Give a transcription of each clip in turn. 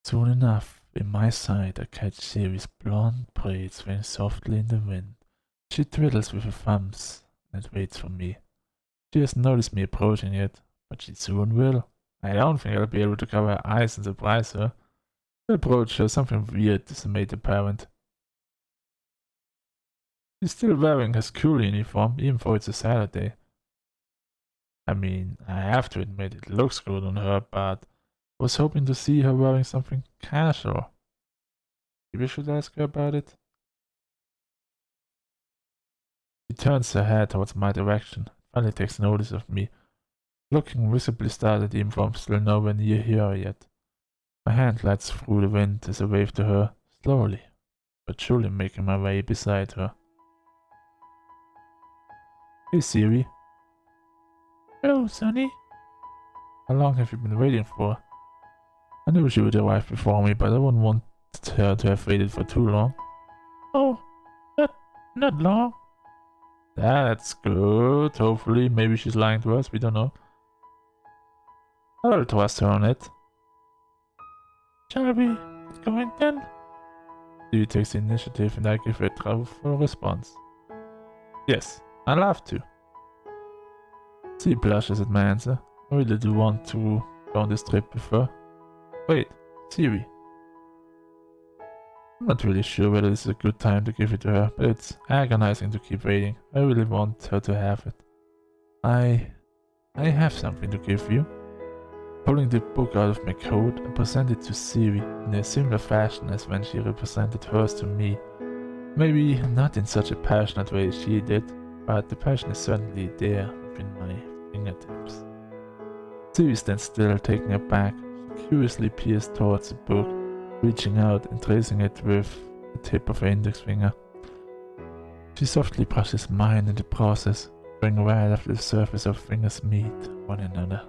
Soon enough, in my sight, I catch Siri's blonde braids swaying softly in the wind. She twiddles with her thumbs and waits for me. She hasn't noticed me approaching yet, but she soon will. I don't think I'll be able to cover her eyes and surprise her. I approach her, something weird is made apparent. She's still wearing her school uniform, even though it's a Saturday. I mean, I have to admit it looks good on her, but I was hoping to see her wearing something casual. Maybe I should ask her about it. She turns her head towards my direction, finally takes notice of me. Looking visibly startled even though I'm still nowhere near her yet. My hand glides through the wind as I wave to her, slowly, but surely making my way beside her. Hey Siri. Hello, Sonny. How long have you been waiting for? I knew she would arrive before me, but I wouldn't want her to have waited for too long. Oh, not long. That's good. Hopefully, maybe she's lying to us, we don't know. I'll trust her on it. Shall we get going then? Siri takes the initiative and I give her a truthful response. Yes, I'll have to. She blushes at my answer. I really do want to go on this trip with her. Wait, Siri. I'm not really sure whether this is a good time to give it to her, but it's agonizing to keep waiting. I really want her to have it. I have something to give you. Pulling the book out of my coat, I present it to Siri in a similar fashion as when she represented hers to me. Maybe not in such a passionate way as she did, but the passion is certainly there within my fingertips. Siri stands still, taking her back. She curiously peers towards the book, reaching out and tracing it with the tip of her index finger. She softly brushes mine in the process, going right after the surface of fingers meet one another.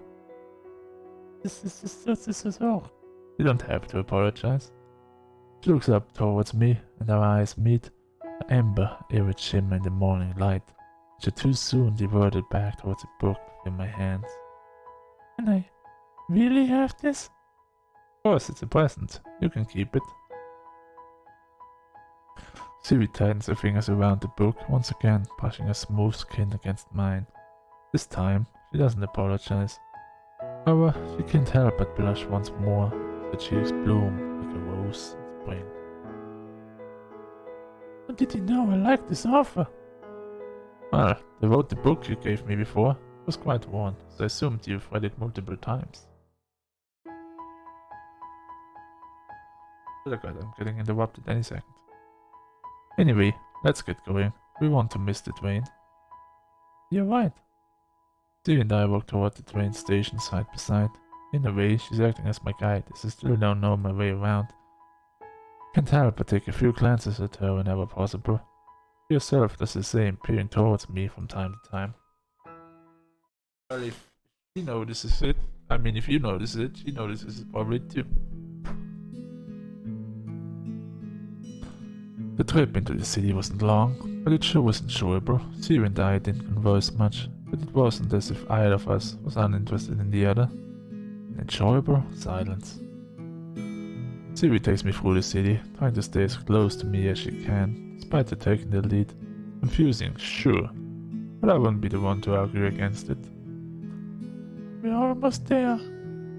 This is all. You don't have to apologize. She looks up towards me, and our eyes meet. An amber, irid shimmer in the morning light. She too soon diverted back towards the book in my hands. Can I really have this? Of course, it's a present. You can keep it. Siri tightens her fingers around the book, once again brushing her smooth skin against mine. This time, she doesn't apologize. However, she can't help but blush once more, as her cheeks bloom like a rose in spring. How did you know I liked this offer? Well, they wrote the book you gave me before. It was quite worn, so I assumed you've read it multiple times. Oh god, I'm getting interrupted any second. Anyway, let's get going. We want to miss the train. You're right. Siri and I walk toward the train station side by side. In a way, she's acting as my guide, as I still don't know my way around. Can't help but take a few glances at her whenever possible. She herself does the same, peering towards me from time to time. Well, if she notices it, if you notice it, she notices it probably too. The trip into the city wasn't long, but it sure was enjoyable. Siri and I didn't converse much, but it wasn't as if either of us was uninterested in the other. An enjoyable silence. Siri takes me through the city, trying to stay as close to me as she can, despite her taking the lead. Confusing, sure, but I wouldn't be the one to argue against it. We're almost there.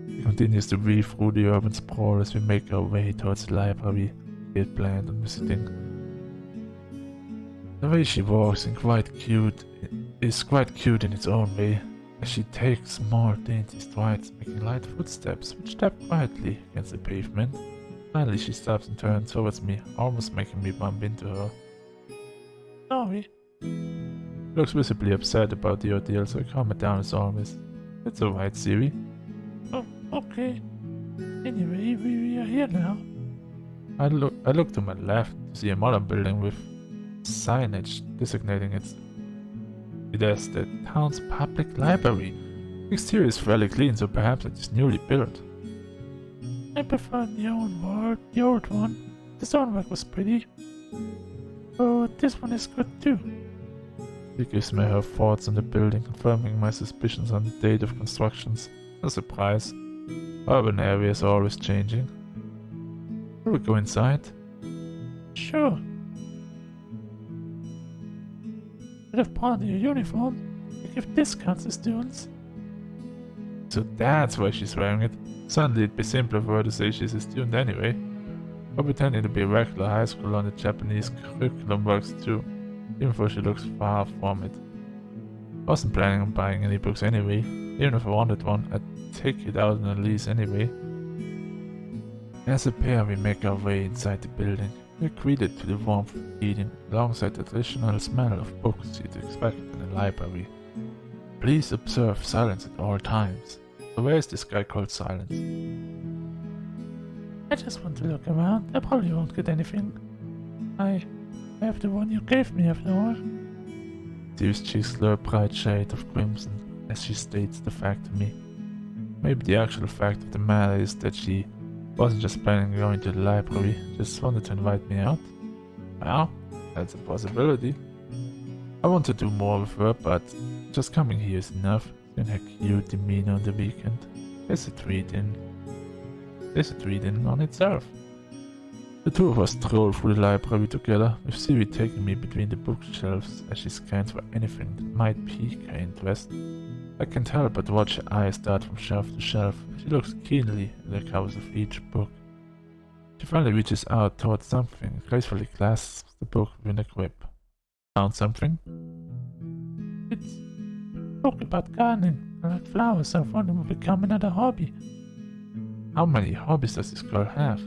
She continues to weave through the urban sprawl as we make our way towards the library we had planned on visiting. The way she walks is quite cute in its own way, as she takes small dainty strides, making light footsteps which tap quietly against the pavement. Finally she stops and turns towards me, almost making me bump into her. Sorry. She looks visibly upset about the ordeal, so I calm her down as always. It's alright, Siri. Oh, okay. Anyway, we are here now. I look to my left to see a modern building with signage designating it as the town's public library. The exterior is fairly clean, so perhaps it is newly built. I prefer the old one. The stonework was pretty. Oh, this one is good too. She gives me her thoughts on the building, confirming my suspicions on the date of construction. No surprise. Urban areas are always changing. Shall we go inside? Sure. Should have part of your uniform. You give discounts to students. So that's why she's wearing it. Suddenly it'd be simpler for her to say she's a student anyway. Or pretending to be a regular high school on the Japanese curriculum works too, even though she looks far from it. I wasn't planning on buying any books anyway. Even if I wanted one, I'd take it out on a lease anyway. As a pair, we make our way inside the building. We're greeted to the warmth of eating, alongside the traditional smell of books you'd expect in a library. Please observe silence at all times. So where is this guy called Silence? I just want to look around. I probably won't get anything. I have the one you gave me after all. Steve's cheeks glow a bright shade of crimson as she states the fact to me. Maybe the actual fact of the matter is that she wasn't just planning on going to the library, just wanted to invite me out. Well, that's a possibility. I want to do more with her, but just coming here is enough. Seeing her cute demeanor on the weekend. There's a treat in on itself. The two of us stroll through the library together, with Siri taking me between the bookshelves as she scans for anything that might pique her interest. I can't help but watch her eyes dart from shelf to shelf. She looks keenly at the covers of each book. She finally reaches out towards something and gracefully clasps the book within a grip. Found something? It's a book about gardening. I like flowers. I thought it would become another hobby. How many hobbies does this girl have?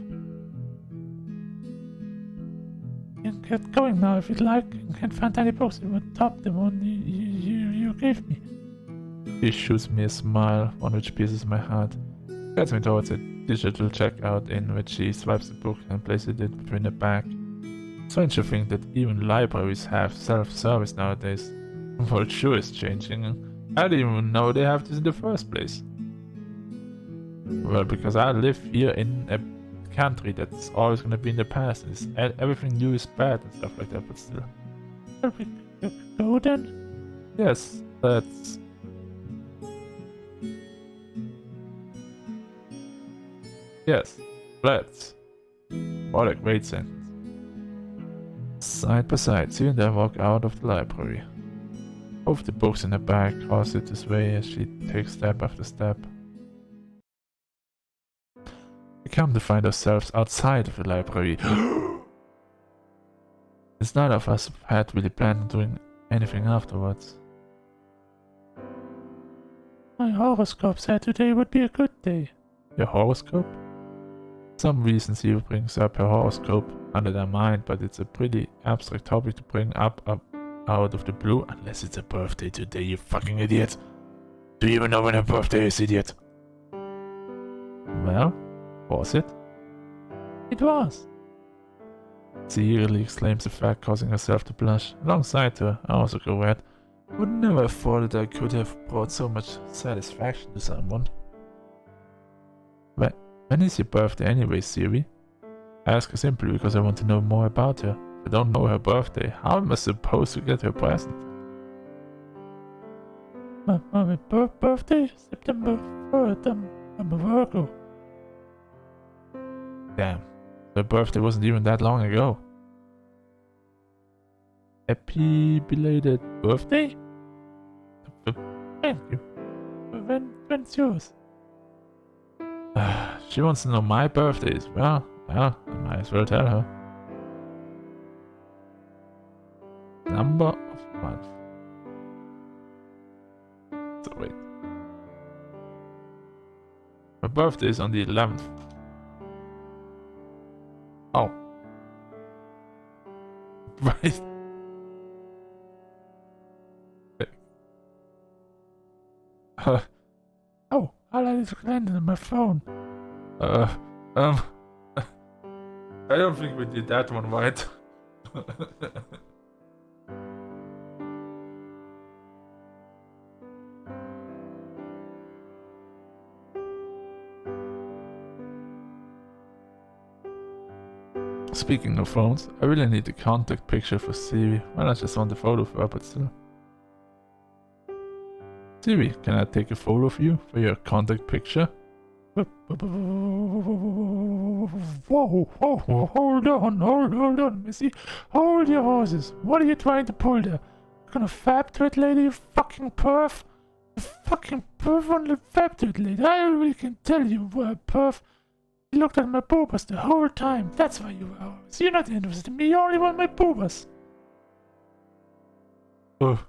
You can get going now if you'd like. You can find any books that would top the one you gave me. She shoots me a smile, one which pierces my heart. Guides me towards a digital checkout in which she swipes the book and places it between her back. Strange to think that even libraries have self-service nowadays. The world sure is changing. I didn't even know they have this in the first place. Well, because I live here in a country that's always gonna be in the past, and everything new is bad and stuff like that, but still. Shall we go then? Yes, let's... Yes, let's. What a great sentence. Side by side, Siri and I walk out of the library. Both the books in her bag cause it to sway as she takes step after step. We come to find ourselves outside of the library. As neither of us had really planned on doing anything afterwards. My horoscope said today would be a good day. Your horoscope? Some reason Siri brings up her horoscope under their mind, but it's a pretty abstract topic to bring up out of the blue, unless it's a birthday today, you fucking idiot. Do you even know when her birthday is, idiot? Well, was it? It was. She eagerly exclaims the fact, causing herself to blush. Alongside her, I also go red. Would never have thought that I could have brought so much satisfaction to someone. When is your birthday anyway, Siri? I ask her simply because I want to know more about her. If I don't know her birthday, how am I supposed to get her present? My birthday? September 3rd. I'm a Virgo. Damn, her birthday wasn't even that long ago. Happy belated birthday? Thank you. When's yours? She wants to know my birthdays. Well, I might as well tell her. Number of month. So wait. My birthday is on the 11th. Oh. Right. Oh, I let it land on my phone. I don't think we did that one right. Speaking of phones, I really need the contact picture for Siri. Well, I just want the photo of her, but still. Siri, can I take a photo of you for your contact picture? Whoa, hold on, Missy. Hold your horses. What are you trying to pull there? You gonna fap to it, lady, you fucking perf? You fucking perf on the fap to it, lady. I really can tell you were a perf. You looked at my boobas the whole time. That's why you were ours. You're not interested in me, you only want my boobas. Oh.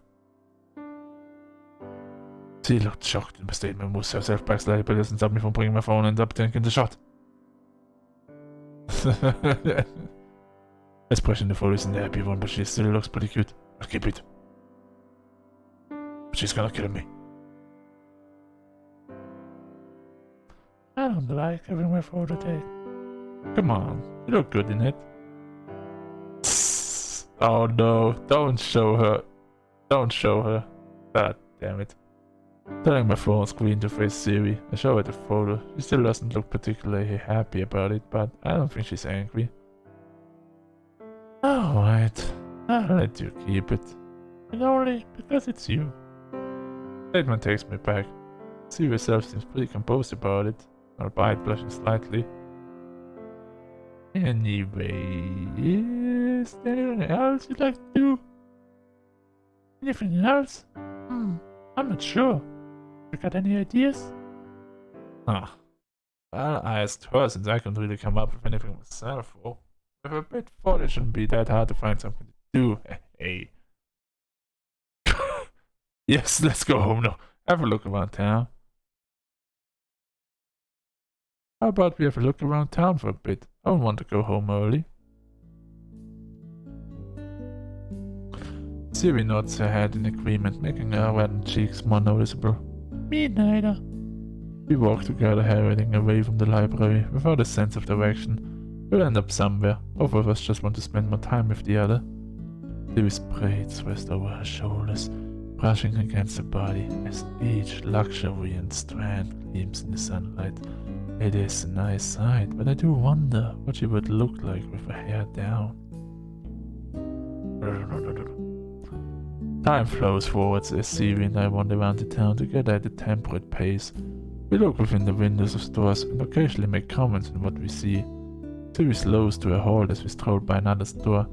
She looked shocked and my statement moves herself back slightly, but doesn't stop me from bringing my phone and up taking the shot. Expression the photo isn't the happy one, but she still looks pretty cute. I'll keep it. But she's gonna kill me. I don't like having my photo taken. Come on, you look good in it. Oh no, don't show her. Don't show her. God damn it. Turning my phone screen to face Siri, I show her the photo. She still doesn't look particularly happy about it, but I don't think she's angry. Alright, I'll let you keep it. And only because it's you. Statement takes me back. Siri herself seems pretty composed about it, albeit blushing slightly. Anyway, is there anything else you'd like to do? Anything else? I'm not sure. You got any ideas? Well, I asked her since I couldn't really come up with anything myself. Well, with a bit thought it shouldn't be that hard to find something to do. Hey. Yes, let's go home now. Have a look around town. How about we have a look around town for a bit? I don't want to go home early. Siri nods her head in agreement, making her reddened cheeks more noticeable. Me neither. We walk together, heading away from the library without a sense of direction. We'll end up somewhere. Both of us just want to spend more time with the other. Siri's braids rest over her shoulders, brushing against her body as each luxuriant strand gleams in the sunlight. It is a nice sight, but I do wonder what she would look like with her hair down. Time flows forwards as Siri and I wander around the town together at a temperate pace. We look within the windows of stores and occasionally make comments on what we see. Siri slows to a halt as we stroll by another store.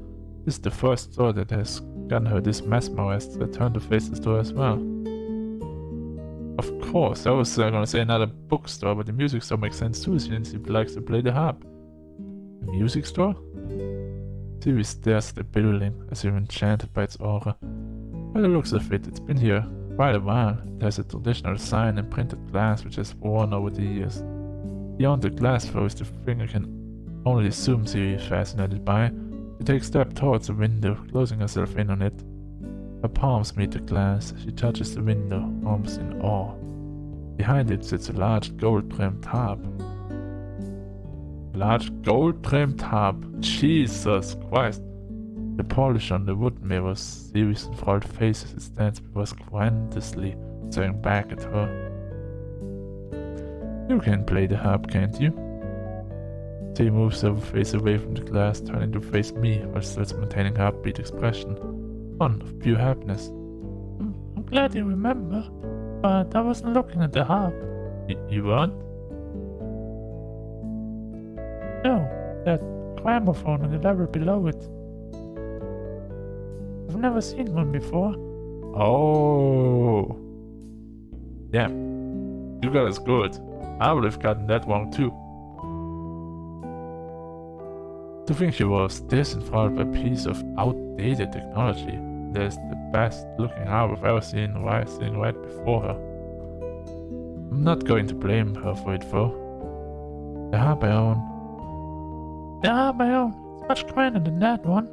This is the first store that has gotten her this mesmerized, so I turn to face the store as well. Of course, I was gonna say another bookstore, but the music store makes sense too since he likes to play the harp. A music store? Siri stares at the building as if enchanted by its aura. By the looks of it, it's been here quite a while. It has a traditional sign and printed glass which has worn over the years. Beyond the glass though is the thing I can only assume Siri is fascinated by. She takes a step towards the window, closing herself in on it. Her palms meet the glass. She touches the window, almost in awe. Behind it sits a large gold-trimmed harp. Large gold-trimmed harp? Jesus Christ! The polish on the wood mirrors Siri's enthralled face as it stands before us grandiously, staring back at her. You can play the harp, can't you? Siri moves her face away from the glass, turning to face me while still maintaining her upbeat expression. One of pure happiness. I'm glad you remember, but I wasn't looking at the harp. You weren't? No, that gramophone on the level below it. I've never seen one before. Oh. Yeah. You got us good. I would have gotten that wrong too. To think she was this enthralled by a piece of outdated technology. That's the best looking harp I've ever seen sitting right before her. I'm not going to blame her for it though. The harp I own. The harp I own. It's much grander than that one.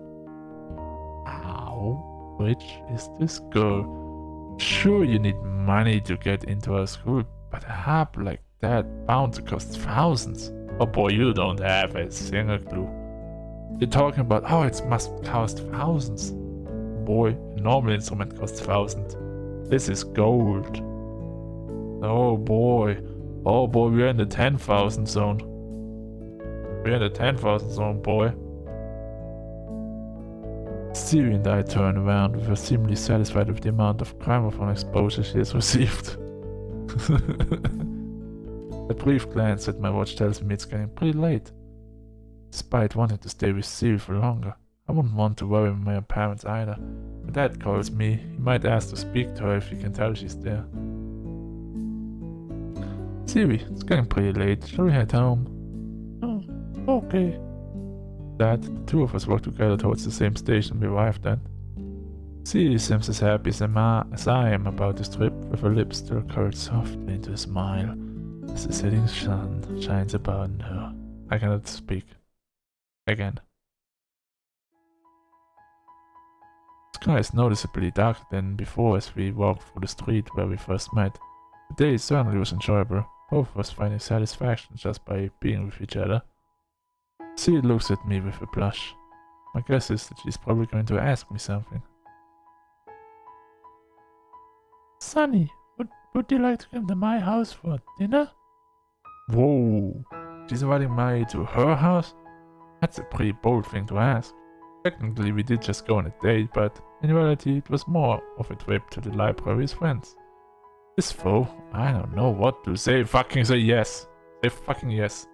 Ow. Which is this girl? Sure you need money to get into our school, but a harp like that bound to cost thousands. Oh boy, you don't have a single clue. You're talking about how it must cost thousands. Boy, a normal instrument costs thousands. This is gold. Oh boy, we're in the 10,000 zone. We're in the 10,000 zone, boy. Siri and I turn around with her seemingly satisfied with the amount of gramophone exposure she has received. A brief glance at my watch tells me it's getting pretty late. Despite wanting to stay with Siri for longer, I wouldn't want to worry my parents either. My dad calls me, he might ask to speak to her if he can tell she's there. Siri, it's getting pretty late, shall we head home? Oh, okay. Dad, the two of us walk together towards the same station we arrived at. Siri seems as happy as I am about this trip, with her lips still curled softly into a smile as the setting sun shines upon her. I cannot speak. Again. The sky is noticeably darker than before as we walked through the street where we first met. The day certainly was enjoyable, both of us finding satisfaction just by being with each other. Siri looks at me with a blush. My guess is that she's probably going to ask me something. Sonny, would you like to come to my house for dinner? Whoa! She's inviting me to her house? That's a pretty bold thing to ask. Technically we did just go on a date, but in reality it was more of a trip to the library with friends. This fool, I don't know what to say. Fucking say yes. Say fucking yes.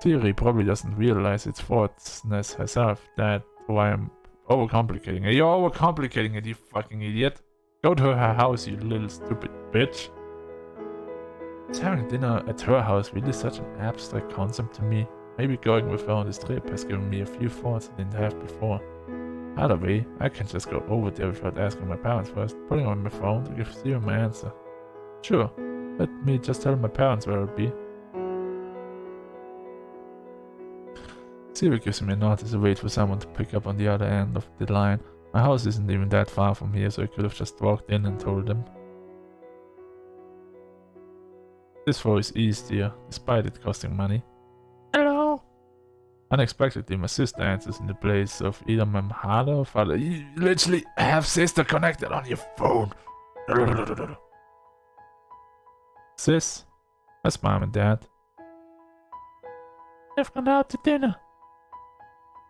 Siri probably doesn't realize its thoughtness herself, that I am overcomplicating it. You're overcomplicating it, you fucking idiot. Go to her house, you little stupid bitch. Is having dinner at her house really such an abstract concept to me? Maybe going with her on this trip has given me a few thoughts I didn't have before. Either way, I can just go over there without asking my parents first, putting on my phone to give Siri my answer. Sure, let me just tell my parents where I'll be. Siri gives me a nod as I wait for someone to pick up on the other end of the line. My house isn't even that far from here, so I could have just walked in and told them. This floor is easier, despite it costing money. Hello? Unexpectedly, my sister answers in the place of either my mother or father. You literally have sister connected on your phone. Sis, that's mom and dad. They've gone out to dinner.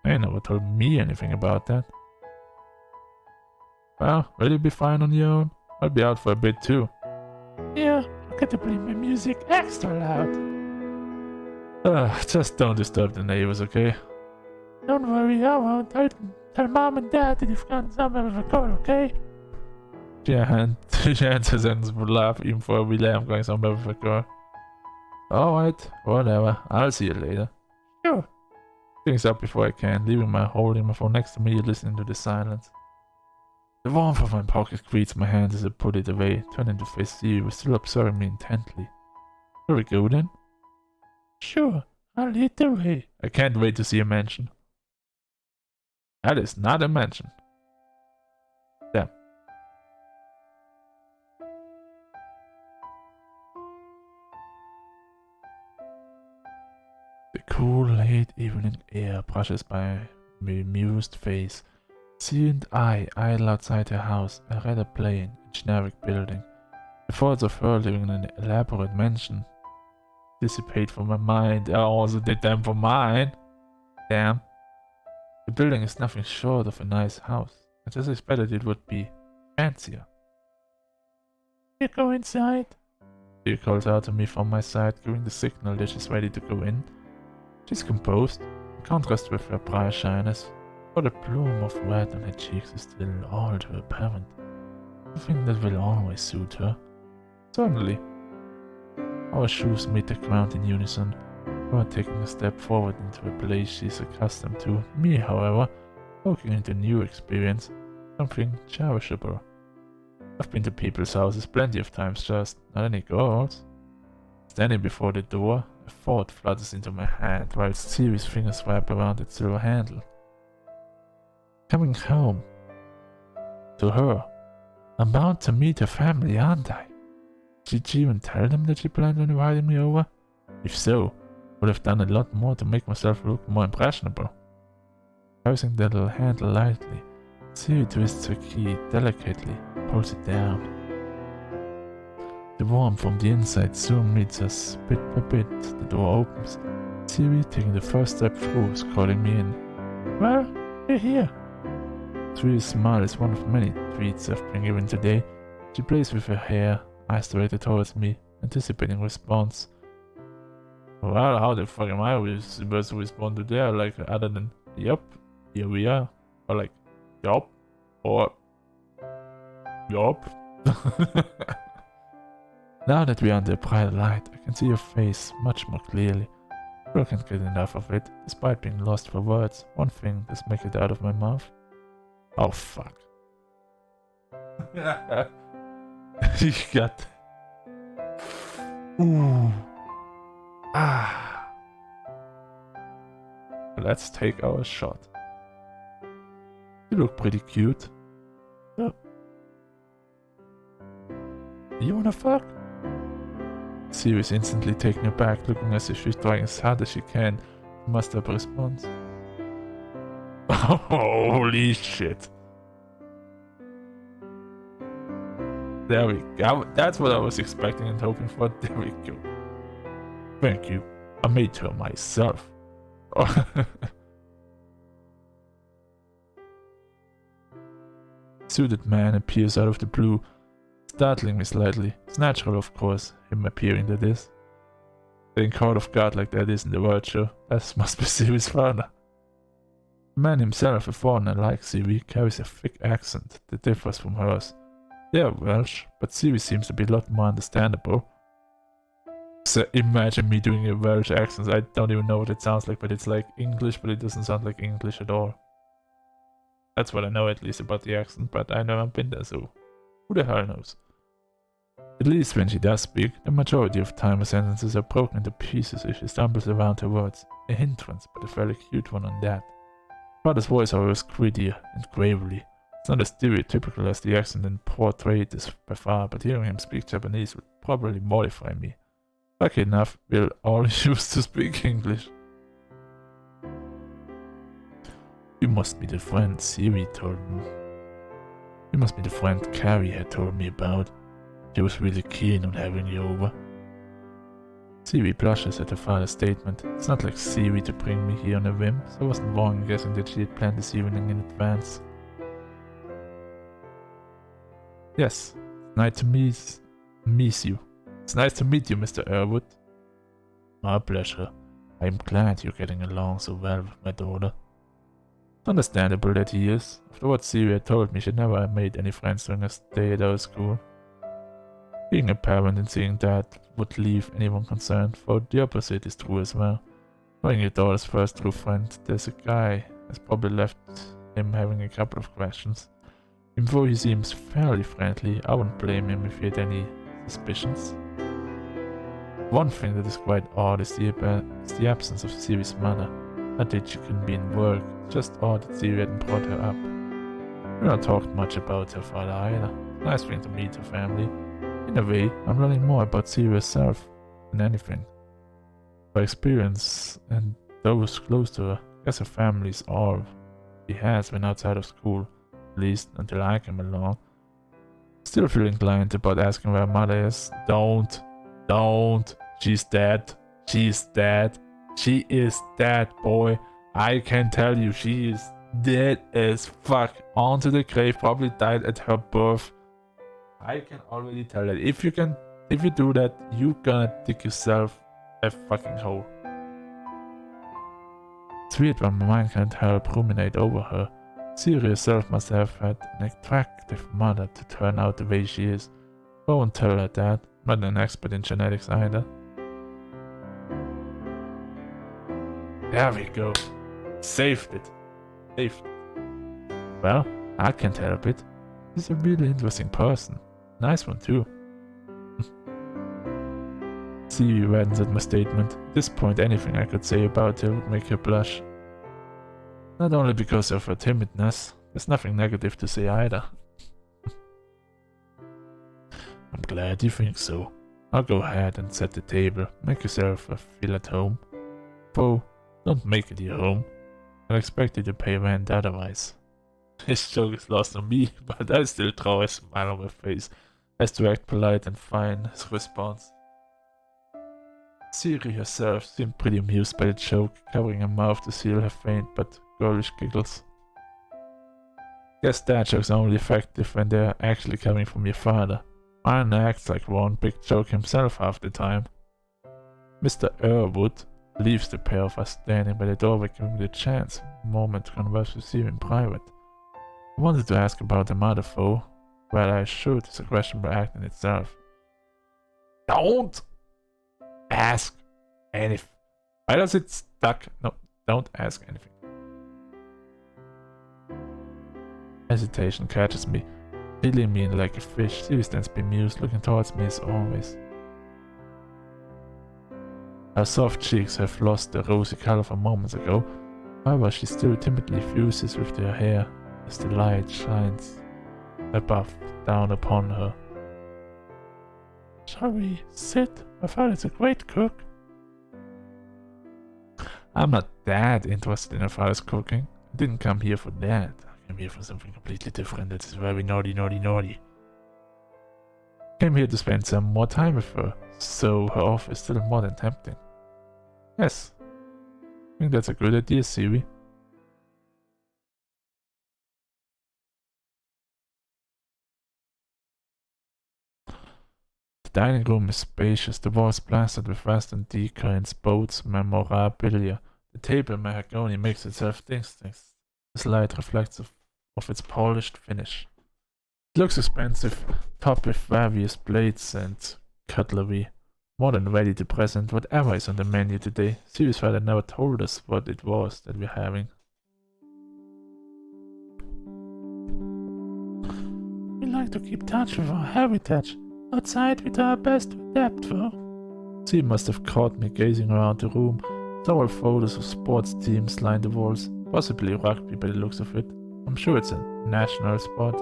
They never told me anything about that. Well, will you be fine on your own? I'll be out for a bit too. Yeah, I got to play my music extra loud. Just don't disturb the neighbors, okay? Don't worry, I won't. I'll tell mom and dad that you've gone somewhere with a girl, okay? She ends her sentence with a laugh, even for a relay I'm going somewhere with a girl. Alright, whatever. I'll see you later. Sure. Things up before I can, holding my phone next to me, listening to the silence. The warmth of my pocket greets my hand as I put it away, turning to face Siri, who was still observing me intently. Shall we go then? Sure, I'll lead the way. I can't wait to see a mansion. That is not a mansion. Damn. The cool late evening air brushes by my amused face. Siri and I idle outside her house, a rather plain and generic building. The thoughts of her living in an elaborate mansion dissipate from my mind. I also did them for mine. Damn. The building is nothing short of a nice house. I just expected it would be fancier. You go inside. She calls out to me from my side, giving the signal that she's ready to go in. She's composed, in contrast with her bright shyness, but a bloom of red on her cheeks is still all too apparent. Something that will always suit her. Certainly. Our shoes meet the ground in unison, her taking a step forward into a place she's accustomed to, me, however, walking into a new experience, something cherishable. I've been to people's houses plenty of times, just not any girls. Standing before the door, a thought flutters into my hand while Siri's fingers wrap around its silver handle. Coming home. To her. I'm bound to meet her family, aren't I? Did she even tell them that she planned on inviting me over? If so, I would have done a lot more to make myself look more impressionable. Pressing the little handle lightly, Siri twists her key delicately, pulls it down. The warmth from the inside soon meets us bit by bit. The door opens. Siri, taking the first step through, is calling me in. Well, you're here. Siri's smile is one of many treats I've been given today. She plays with her hair, eyes directed towards me, anticipating response. Well, how the fuck am I supposed to respond to that? Like, other than, yup, here we are. Or like, yup, or yup. Now that we are under bright light, I can see your face much more clearly. I can't get enough of it, despite being lost for words. One thing just make it out of my mouth. Oh fuck. You got. Ooh. Ah. Let's take our shot. You look pretty cute. Yeah. You wanna fuck? Siri is instantly taken aback, looking as if she's trying as hard as she can to muster up a response. Holy shit. There we go. That's what I was expecting and hoping for. There we go. Thank you. I made her myself. Suited man appears out of the blue, startling me slightly. It's natural, of course, him appearing that is. Getting caught off guard like that isn't the word, sure. That must be Siri's father. The man himself, a foreigner like Siri, carries a thick accent that differs from hers. They are Welsh, but Siri seems to be a lot more understandable. So imagine me doing a Welsh accent. I don't even know what it sounds like, but it's like English, but it doesn't sound like English at all. That's what I know at least about the accent, but I never been there, so who the hell knows? At least when she does speak, the majority of time her sentences are broken into pieces as she stumbles around her words. A hindrance, but a fairly cute one on that. Father's voice, however, is grittier and gravelly. It's not as stereotypical as the accent and portrayed is by far, but hearing him speak Japanese would probably mortify me. Lucky enough, we're all used to speak English. You must be the friend Siri told me. You must be the friend Carrie had told me about. She was really keen on having you over. Siri blushes at her father's statement. It's not like Siri to bring me here on a whim, so I wasn't wrong in guessing that she had planned this evening in advance. Yes, nice to meet you. It's nice to meet you, Mr. Earwood. My pleasure. I'm glad you're getting along so well with my daughter. It's understandable that he is. After what Siri had told me, she never made any friends during her stay at our school. Being a parent and seeing that would leave anyone concerned, for the opposite is true as well. Knowing your daughter's first true friend, there's a guy has probably left him having a couple of questions. Even though he seems fairly friendly, I wouldn't blame him if he had any suspicions. One thing that is quite odd is the absence of Siri's mother. Not that she couldn't be in work, it's just odd that Siri hadn't brought her up. We don't talk much about her father either. Nice thing to meet her family. In a way, I'm learning more about Siri herself than anything. By experience and those close to her, I guess her family is all she has when outside of school, at least until I came along. Still feel inclined about asking where her mother is. Don't. She's dead. She's dead. She is dead, boy. I can tell you, she is dead as fuck. Onto the grave, probably died at her birth. I can already tell that. If you do that, you gonna dig yourself a fucking hole. It's weird when my mind can't help ruminate over her. Siri herself must have had an attractive mother to turn out the way she is. I won't tell her that. I'm not an expert in genetics either. There we go. Saved it. Well, I can't help it. She's a really interesting person. Nice one too. Siri reddens at my statement. At this point, anything I could say about her would make her blush. Not only because of her timidness, there's nothing negative to say either. I'm glad you think so. I'll go ahead and set the table. Make yourself feel at home. Though, don't make it your home. I'll expect you to pay rent otherwise. His joke is lost on me, but I still draw a smile on my face as to act polite and fine his response. Siri herself seemed pretty amused by the joke, covering her mouth to seal her faint but girlish giggles. Guess dad jokes are only effective when they're actually coming from your father. Ryan acts like one big joke himself half the time. Mr. Earwood leaves the pair of us standing by the doorway, giving me the moment to converse with you in private. I wanted to ask about the mother, though. Well, I should is a questionable act in itself. Don't ask anything. Why does it stuck? No, don't ask anything. Hesitation catches me, reeling me in like a fish. She stands bemused, looking towards me as always. Her soft cheeks have lost the rosy color from moments ago. However, she still timidly fuses with her hair as the light shines down upon her. Shall we sit? My father's a great cook. I'm not that interested in her father's cooking. I didn't come here for that. I came here for something completely different that is very naughty. I came here to spend some more time with her, so her offer is still more than tempting. Yes, I think that's a good idea, Siri. The dining room is spacious, the walls plastered with western decor and boats memorabilia. The table mahogany makes itself distinct. The light reflects of its polished finish. It looks expensive, topped with various plates and cutlery. More than ready to present whatever is on the menu today. Siri's father never told us what it was that we're having. We like to keep touch with our heritage. Outside we do our best to adapt though. Siri must have caught me gazing around the room. Several photos of sports teams line the walls, possibly rugby by the looks of it. I'm sure it's a national sport.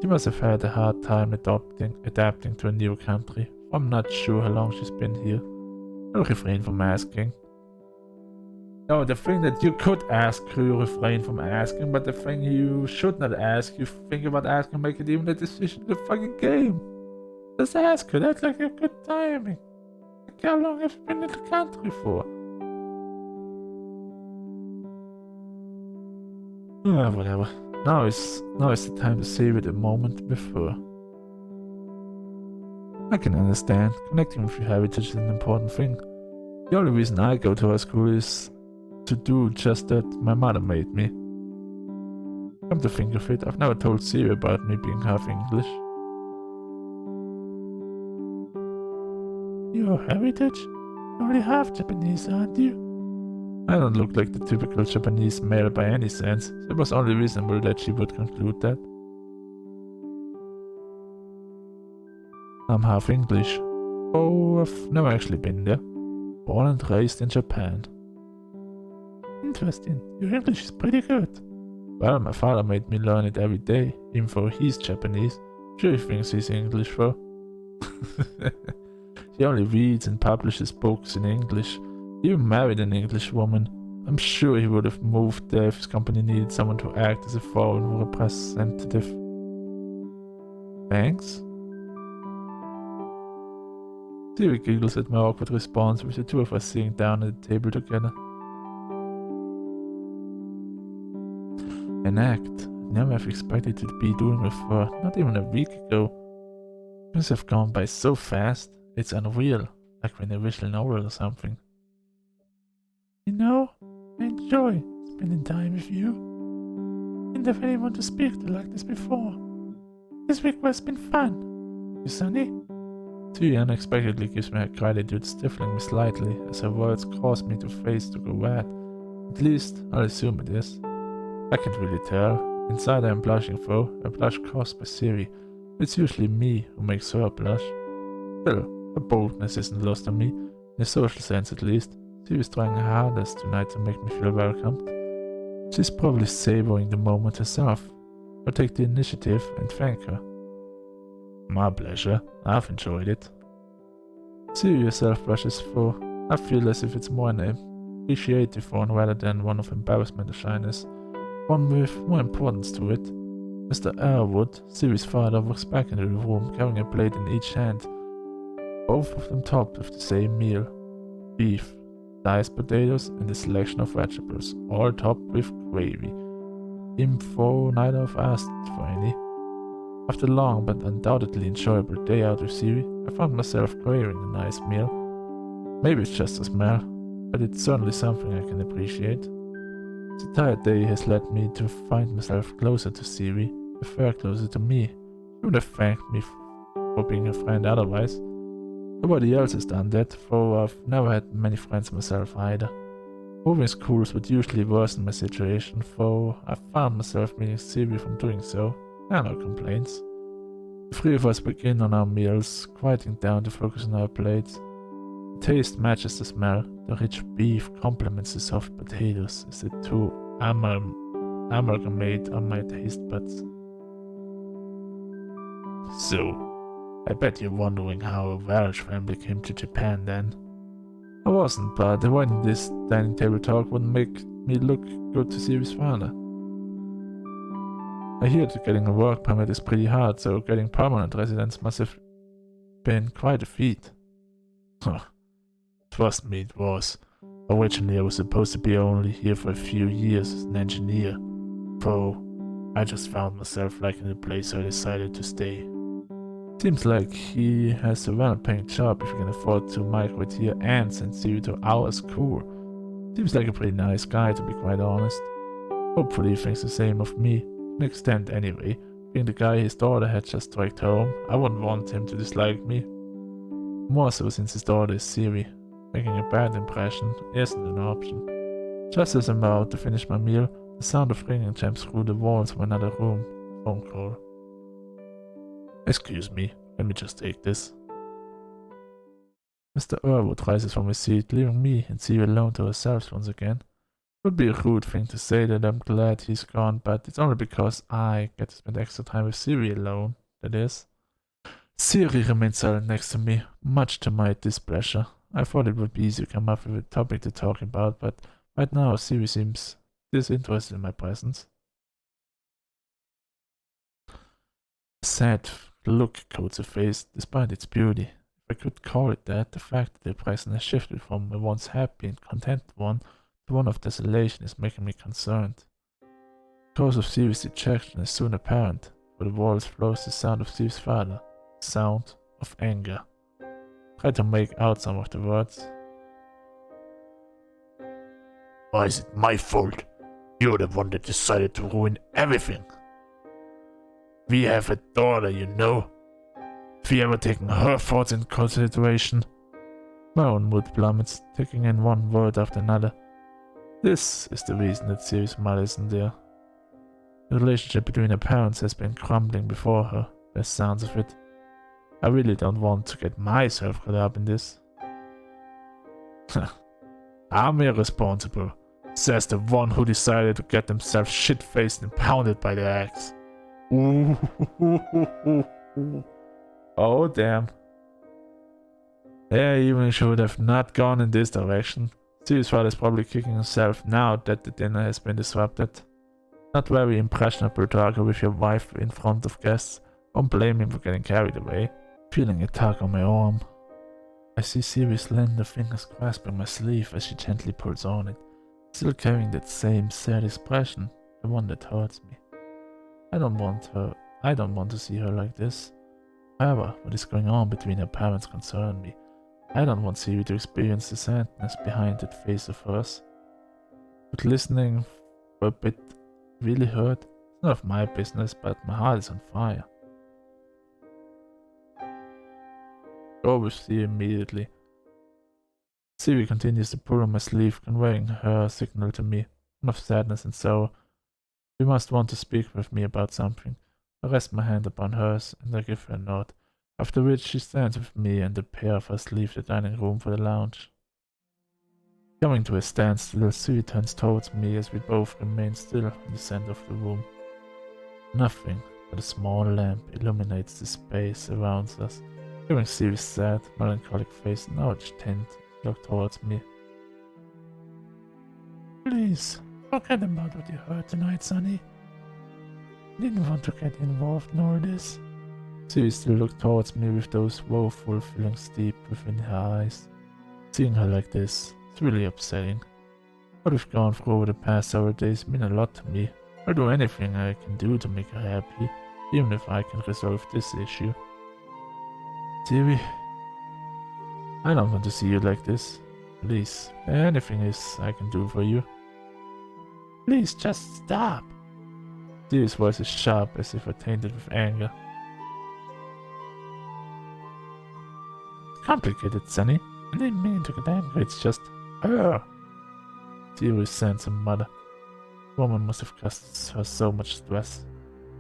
She must have had a hard time adapting to a new country. I'm not sure how long she's been here. I'll refrain from asking. No, the thing that you could ask, you refrain from asking, but the thing you should not ask, you think about asking, make it even a decision in the fucking game. Just ask her, that's like a good timing. Like how long have you been in the country for? Whatever. Now is the time to savor the moment with her. I can understand. Connecting with your heritage is an important thing. The only reason I go to her school is to do just that my mother made me. Come to think of it, I've never told Siri about me being half English. Your heritage? You're only half Japanese, aren't you? I don't look like the typical Japanese male by any sense, so it was only reasonable that she would conclude that. I'm half English. Oh, I've never actually been there. Born and raised in Japan. Interesting. Your English is pretty good. Well, my father made me learn it every day, even though he's Japanese. Sure he thinks he's English though. He only reads and publishes books in English. He even married an English woman. I'm sure he would have moved there if his company needed someone to act as a foreign representative. Thanks? Siri giggles at my awkward response, with the two of us sitting down at the table together. An act I never have expected to be doing with her, not even a week ago. Things have gone by so fast, it's unreal, like in a visual novel or something. You know, I enjoy spending time with you. I didn't have anyone to speak to like this before. This week has been fun. You, Sonny? Siri unexpectedly gives me her gratitude, stifling me slightly as her words cause me to face to go red. At least, I'll assume it is. I can't really tell. Inside I am blushing though, a blush caused by Siri. It's usually me who makes her blush. Still, her boldness isn't lost on me, in a social sense at least. She is trying her hardest tonight to make me feel welcomed. She's probably savoring the moment herself. I'll take the initiative and thank her. My pleasure. I've enjoyed it. Siri herself blushes for. I feel as if it's more an appreciative one rather than one of embarrassment or shyness. One with more importance to it. Mr. Earwood, Siri's father, walks back into the room carrying a plate in each hand. Both of them topped with the same meal. Beef, diced potatoes and a selection of vegetables, all topped with gravy. Info neither of us asked for any. After a long but undoubtedly enjoyable day out with Siri, I found myself craving a nice meal. Maybe it's just a smell, but it's certainly something I can appreciate. The tired day has led me to find myself closer to Siri, a fair closer to me. She would have thanked me for being a friend otherwise. Nobody else has done that, though I've never had many friends myself either. Moving schools would usually worsen my situation, though I found myself meeting Siri from doing so. No complaints. The three of us begin on our meals, quieting down to focus on our plates. The taste matches the smell. The rich beef complements the soft potatoes as the two amalgamate on my taste buds. So, I bet you're wondering how a Welsh family came to Japan then. I wasn't, but avoiding this dining table talk wouldn't make me look good to Siri's father. I hear that getting a work permit is pretty hard, so getting permanent residence must have been quite a feat. Trust me, it was. Originally I was supposed to be only here for a few years as an engineer, though I just found myself liking the place, so I decided to stay. Seems like he has a well-paying job if he can afford to migrate here and send Siri to our school. Seems like a pretty nice guy, to be quite honest. Hopefully he thinks the same of me. To an extent anyway. Being the guy his daughter had just dragged home, I wouldn't want him to dislike me. More so since his daughter is Siri. Making a bad impression isn't an option. Just as I'm about to finish my meal, the sound of ringing chimes through the walls of another room. Phone call. Excuse me, let me just take this. Mr. Irwood rises from his seat, leaving me and Siri alone to ourselves once again. It would be a rude thing to say that I'm glad he's gone, but it's only because I get to spend extra time with Siri alone, that is. Siri remains silent next to me, much to my displeasure. I thought it would be easy to come up with a topic to talk about, but right now Siri seems disinterested in my presence. A sad look coats her face, despite its beauty. If I could call it that, the fact that the present has shifted from a once happy and contented one to one of desolation is making me concerned. The cause of Siri's dejection is soon apparent, for the walls flows the sound of Siri's father, the sound of anger. Try to make out some of the words. Why is it my fault? You're the one that decided to ruin everything. We have a daughter, you know. Have you ever taken her thoughts into consideration? My own mood plummets, taking in one word after another. This is the reason that Siri's mother isn't there. The relationship between her parents has been crumbling before her, by sounds of it. I really don't want to get myself caught up in this. I'm irresponsible, says the one who decided to get themselves shit-faced and pounded by the axe. Oh damn. Yeah, even should have not gone in this direction. Siri's father is probably kicking himself now that the dinner has been disrupted. Not very impressionable to argue with your wife in front of guests. Don't blame him for getting carried away. Feeling a tug on my arm. I see Siri's slender fingers grasping my sleeve as she gently pulls on it, still carrying that same sad expression, the one that hurts me. I don't want to see her like this. However, what is going on between her parents concern me. I don't want Siri to experience the sadness behind that face of hers. But listening for a bit really hurt. It's none of my business, but my heart is on fire. Go with Siri immediately. Siri continues to pull on my sleeve, conveying her signal to me, one of sadness and sorrow. She must want to speak with me about something. I rest my hand upon hers, and I give her a nod, after which she stands with me and the pair of us leave the dining room for the lounge. Coming to a standstill, Siri turns towards me as we both remain still in the center of the room. Nothing but a small lamp illuminates the space around us, giving Siri's sad, melancholic face an orange tint look towards me. Please, forget about what you heard tonight, Sonny. Didn't want to get involved in all this. Siri still looked towards me with those woeful feelings deep within her eyes. Seeing her like this, it's really upsetting. What we've gone through over the past several days mean a lot to me. I'll do anything I can do to make her happy, even if I can resolve this issue. Siri, I don't want to see you like this. Please, anything is I can do for you. Please just stop. Siri's voice is sharp, as if tainted with anger. It's complicated, Sonny. I didn't mean to get angry, it's just... Siri sends a mother. The woman must have caused her so much stress.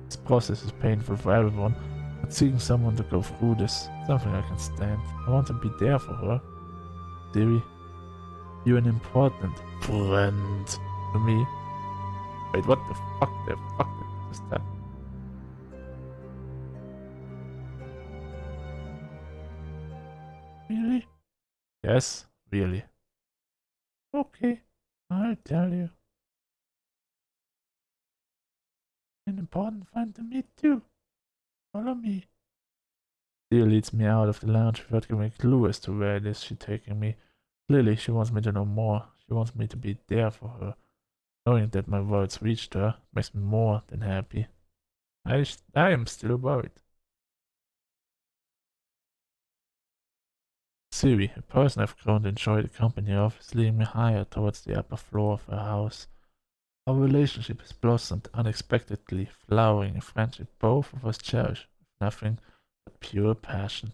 This process is painful for everyone, but seeing someone to go through this, something I can stand. I want to be there for her. Siri, you're an important friend to me. Wait, what the fuck? The fuck did just happen? Really? Yes, really. Okay, I'll tell you. An important friend to me too. Follow me. Siri leads me out of the lounge without giving a clue as to where it is she's taking me. Clearly, she wants me to know more. She wants me to be there for her. Knowing that my words reached her makes me more than happy. I am still worried. Siri, a person I've grown to enjoy the company of, is leading me higher towards the upper floor of her house. Our relationship has blossomed unexpectedly, flowering in friendship both of us cherish, with nothing but pure passion.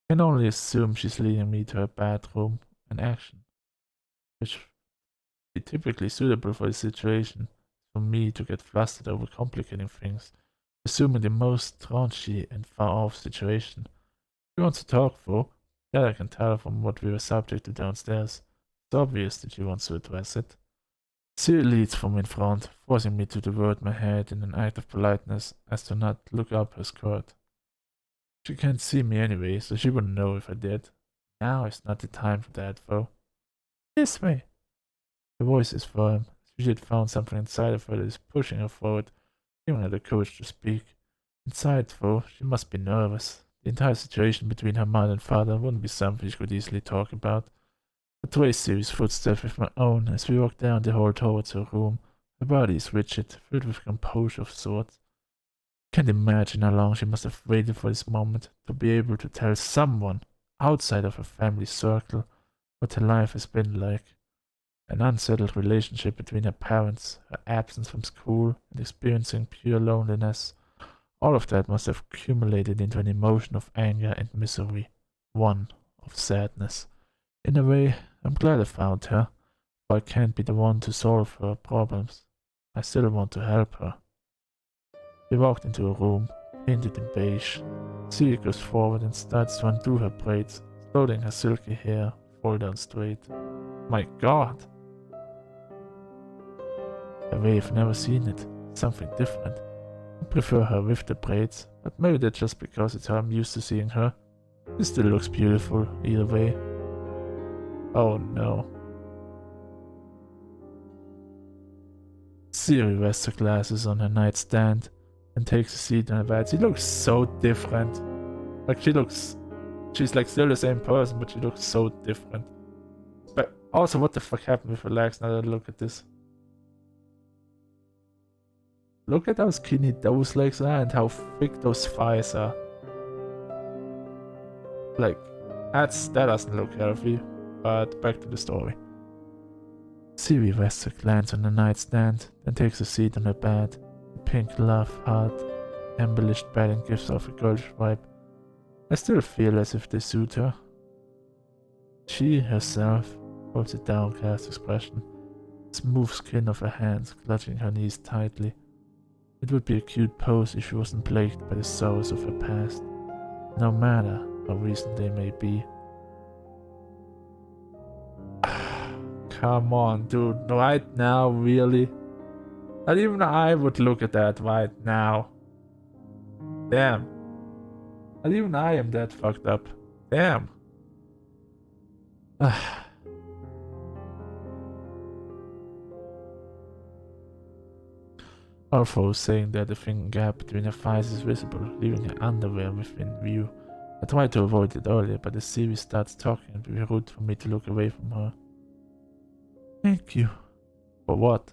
I can only assume she's leading me to her bedroom, an action which would be typically suitable for the situation, for me to get flustered over complicating things, assuming the most raunchy and far-off situation. She wants to talk, though. That I can tell from what we were subject to downstairs. It's obvious that she wants to address it. Siri leads from in front, forcing me to divert my head in an act of politeness as to not look up her skirt. She can't see me anyway, so she wouldn't know if I did. Now is not the time for that, though. This way. Her voice is firm, as if she had found something inside of her that is pushing her forward, giving her the courage to speak. Inside, though, she must be nervous. The entire situation between her mother and father wouldn't be something she could easily talk about. I trace Siri's footsteps with my own as we walk down the hall towards her room. Her body is rigid, filled with composure of sorts. I can't imagine how long she must have waited for this moment to be able to tell someone outside of her family circle what her life has been like. An unsettled relationship between her parents, her absence from school, and experiencing pure loneliness. All of that must have accumulated into an emotion of anger and misery, one of sadness. In a way, I'm glad I found her, but I can't be the one to solve her problems. I still want to help her. We walked into a room, painted in beige. Siri goes forward and starts to undo her braids, letting her silky hair fall down straight. My God! A way I've never seen it, something different. I prefer her with the braids, but maybe that's just because it's how I'm used to seeing her. She still looks beautiful, either way. Oh no. Siri rests her glasses on her nightstand and takes a seat on her bed. She looks so different. Like she's like still the same person, but she looks so different. But also, what the fuck happened with her legs now that I look at this? Look at how skinny those legs are and how thick those thighs are. Like, that doesn't look healthy. But back to the story. Siri rests her glance on the nightstand, then takes a seat on her bed. The pink love heart embellished bedding gives off a girlish vibe. I still feel as if they suit her. She herself holds a downcast expression, smooth skin of her hands clutching her knees tightly. It would be a cute pose if she wasn't plagued by the sorrows of her past, no matter how recent they may be. Come on, dude, right now, really? Not even I would look at that right now. Damn. Not even I am that fucked up. Damn. Although saying that the thin gap between her thighs is visible, leaving her underwear within view. I tried to avoid it earlier, but as Siri starts talking, it would be rude for me to look away from her. Thank you. For what?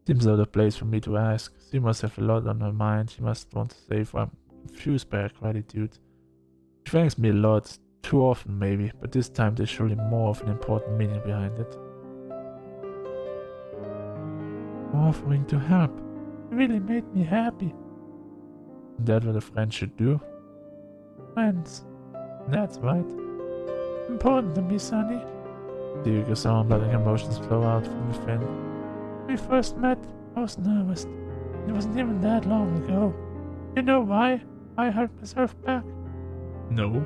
Seems out of place for me to ask. She must have a lot on her mind. She must want to save. I'm confused by her gratitude. She thanks me a lot. Too often maybe, but this time there's surely more of an important meaning behind it. Offering to help. It really made me happy. Isn't that what a friend should do? Friends. That's right. Important to me, Sonny. Stevie goes on, letting emotions flow out from within. When we first met, I was nervous. It wasn't even that long ago. You know why I held myself back? No.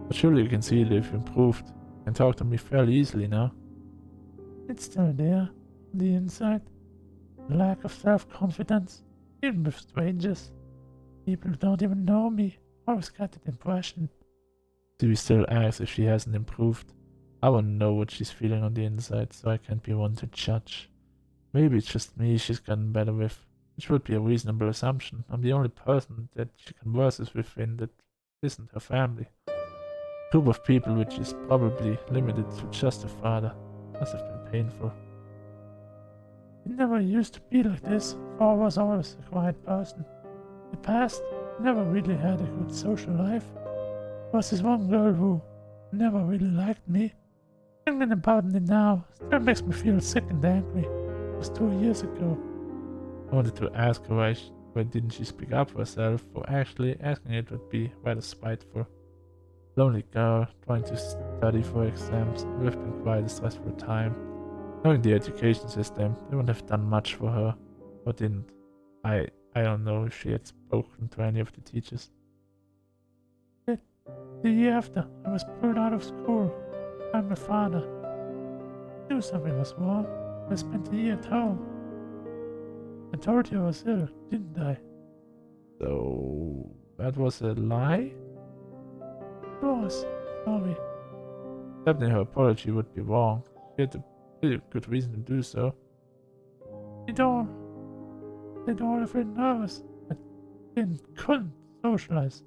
But surely you can see that you've improved. You can talk to me fairly easily now. It's still there, on the inside. A lack of self-confidence, even with strangers. People who don't even know me always get that impression. Stevie still asks if she hasn't improved. I won't know what she's feeling on the inside, so I can't be one to judge. Maybe it's just me she's gotten better with, which would be a reasonable assumption. I'm the only person that she converses within that isn't her family. A group of people which is probably limited to just her father. Must have been painful. It never used to be like this, for I was always a quiet person. In the past, I never really had a good social life. There was this one girl who never really liked me. Thinking about it now still makes me feel sick and angry. It was 2 years ago. I wanted to ask her why didn't she speak up for herself, for actually asking it would be rather spiteful. Lonely girl, trying to study for exams, it would have been quite a stressful time. Knowing the education system, they wouldn't have done much for her, or didn't. I don't know if she had spoken to any of the teachers. The year after, I was pulled out of school by my father. I knew something was wrong. I spent a year at home. I told you I was ill, didn't I? So that was a lie? It was. Sorry. Accepting her apology would be wrong. She had a pretty good reason to do so. They'd all feel nervous. I couldn't socialize.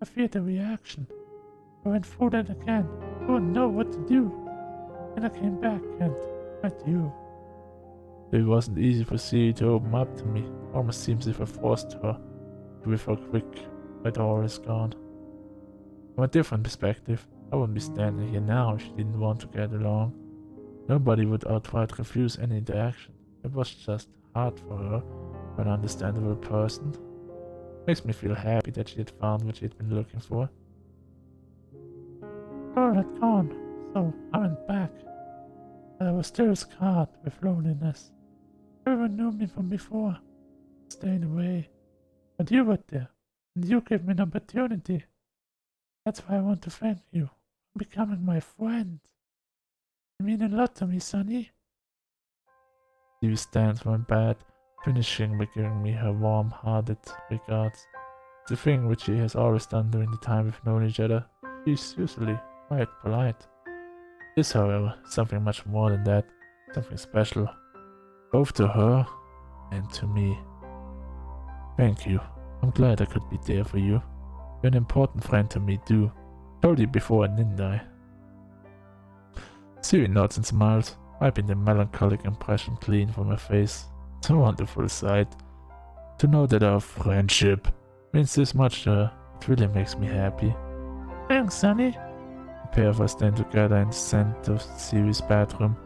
I feared the reaction. I went through that again. I wouldn't know what to do. And I came back and met you. It wasn't easy for Celie to open up to me. It almost seems as if I forced her. With her quick, my door is gone. From a different perspective, I wouldn't be standing here now if she didn't want to get along. Nobody would outright refuse any interaction. It was just hard for her, for an understandable person. Makes me feel happy that she had found what she had been looking for. Girl had gone, so I went back. But I was still scarred with loneliness. Everyone knew me from before. Staying away. But you were there, and you gave me an opportunity. That's why I want to thank you for becoming my friend. You mean a lot to me, Sonny. Stevie stands from my bed, finishing by giving me her warm-hearted regards. It's a thing which she has always done during the time we've known each other. She's usually quite polite. This, however, is something much more than that. Something special. Both to her and to me. Thank you. I'm glad I could be there for you. You're an important friend to me too. Told you before, didn't I? Siri nods and smiles, wiping the melancholic impression clean from her face. It's a wonderful sight. To know that our friendship means this much to her, it really makes me happy. Thanks, Sonny. The pair of us stand together in the center of Siri's bedroom,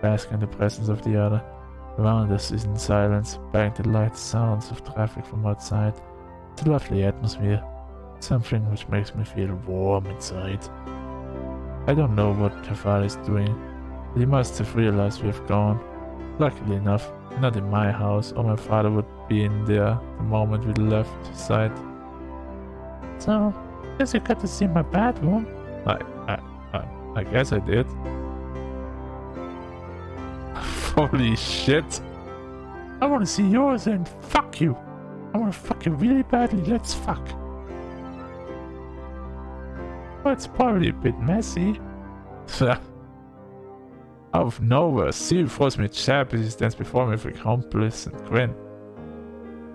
basking in the presence of the other. Around us is in silence, bearing the light sounds of traffic from outside. It's a lovely atmosphere, something which makes me feel warm inside. I don't know what her father is doing, but he must have realized we have gone. Luckily enough, not in my house, or my father would be in there the moment we left his side. So, guess you got to see my bedroom. I guess I did. Holy shit. I want to see yours and fuck you. I want to fuck you really badly. Let's fuck. Well, it's probably a bit messy. Out of nowhere, Siri throws me a chair as he stands before me with a complacent grin.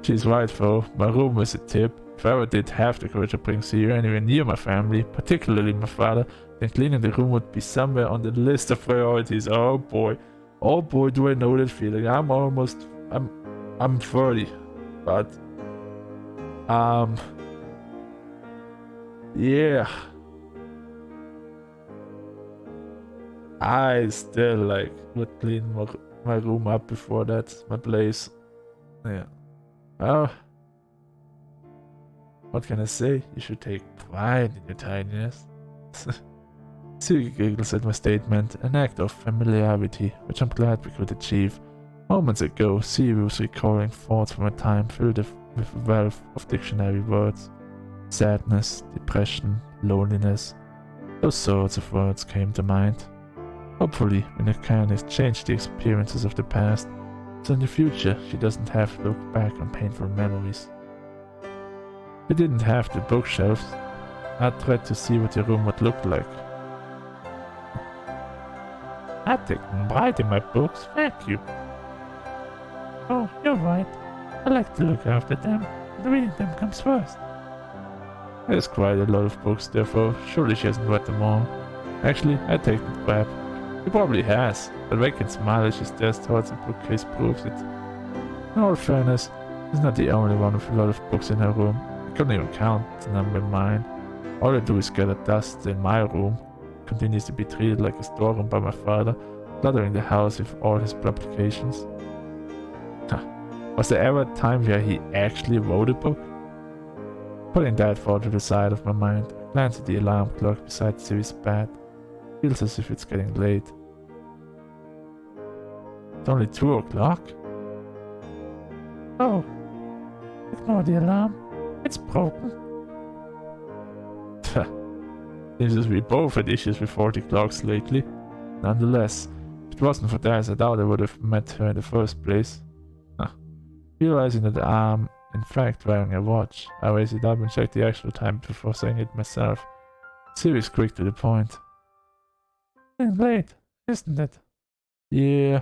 She's right though, my room is a tip. If I ever did have the courage to bring Siri anywhere near my family, particularly my father, then cleaning the room would be somewhere on the list of priorities. Oh boy. Oh boy, do I know that feeling. I'm 30, but yeah, I still like would clean my room up before that, my place. Yeah. Well, what can I say? You should take pride in your tidiness. Siri giggles at my statement, an act of familiarity, which I'm glad we could achieve. Moments ago, Siri was recalling thoughts from a time filled with a wealth of dictionary words. Sadness, depression, loneliness. Those sorts of words came to mind. Hopefully, we can exchange the experiences of the past, so in the future she doesn't have to look back on painful memories. We didn't have the bookshelves. I tried to see what the room would look like. I take pride in my books, thank you. Oh, you're right. I like to look after them, and reading them comes first. There's quite a lot of books, therefore surely she hasn't read them all. Actually, I take the crap. She probably has, but I can smile as she stares towards the bookcase proves it. In all fairness, she's not the only one with a lot of books in her room. I couldn't even count the number in mine. All I do is gather dust in my room. It continues to be treated like a storeroom by my father, cluttering the house with all his publications. Was there ever a time where he actually wrote a book? Putting that thought to the side of my mind, I glance at the alarm clock beside Siri's bed. Feels as if it's getting late. It's only 2 o'clock? Oh, ignore the alarm. It's broken. Seems as we both had issues with 40 clocks lately. Nonetheless, if it wasn't for that, I doubt I would have met her in the first place. Realizing that I'm in fact wearing a watch, I raise it up and check the actual time before saying it myself. Siri's quick to the point. It's late, isn't it? Yeah,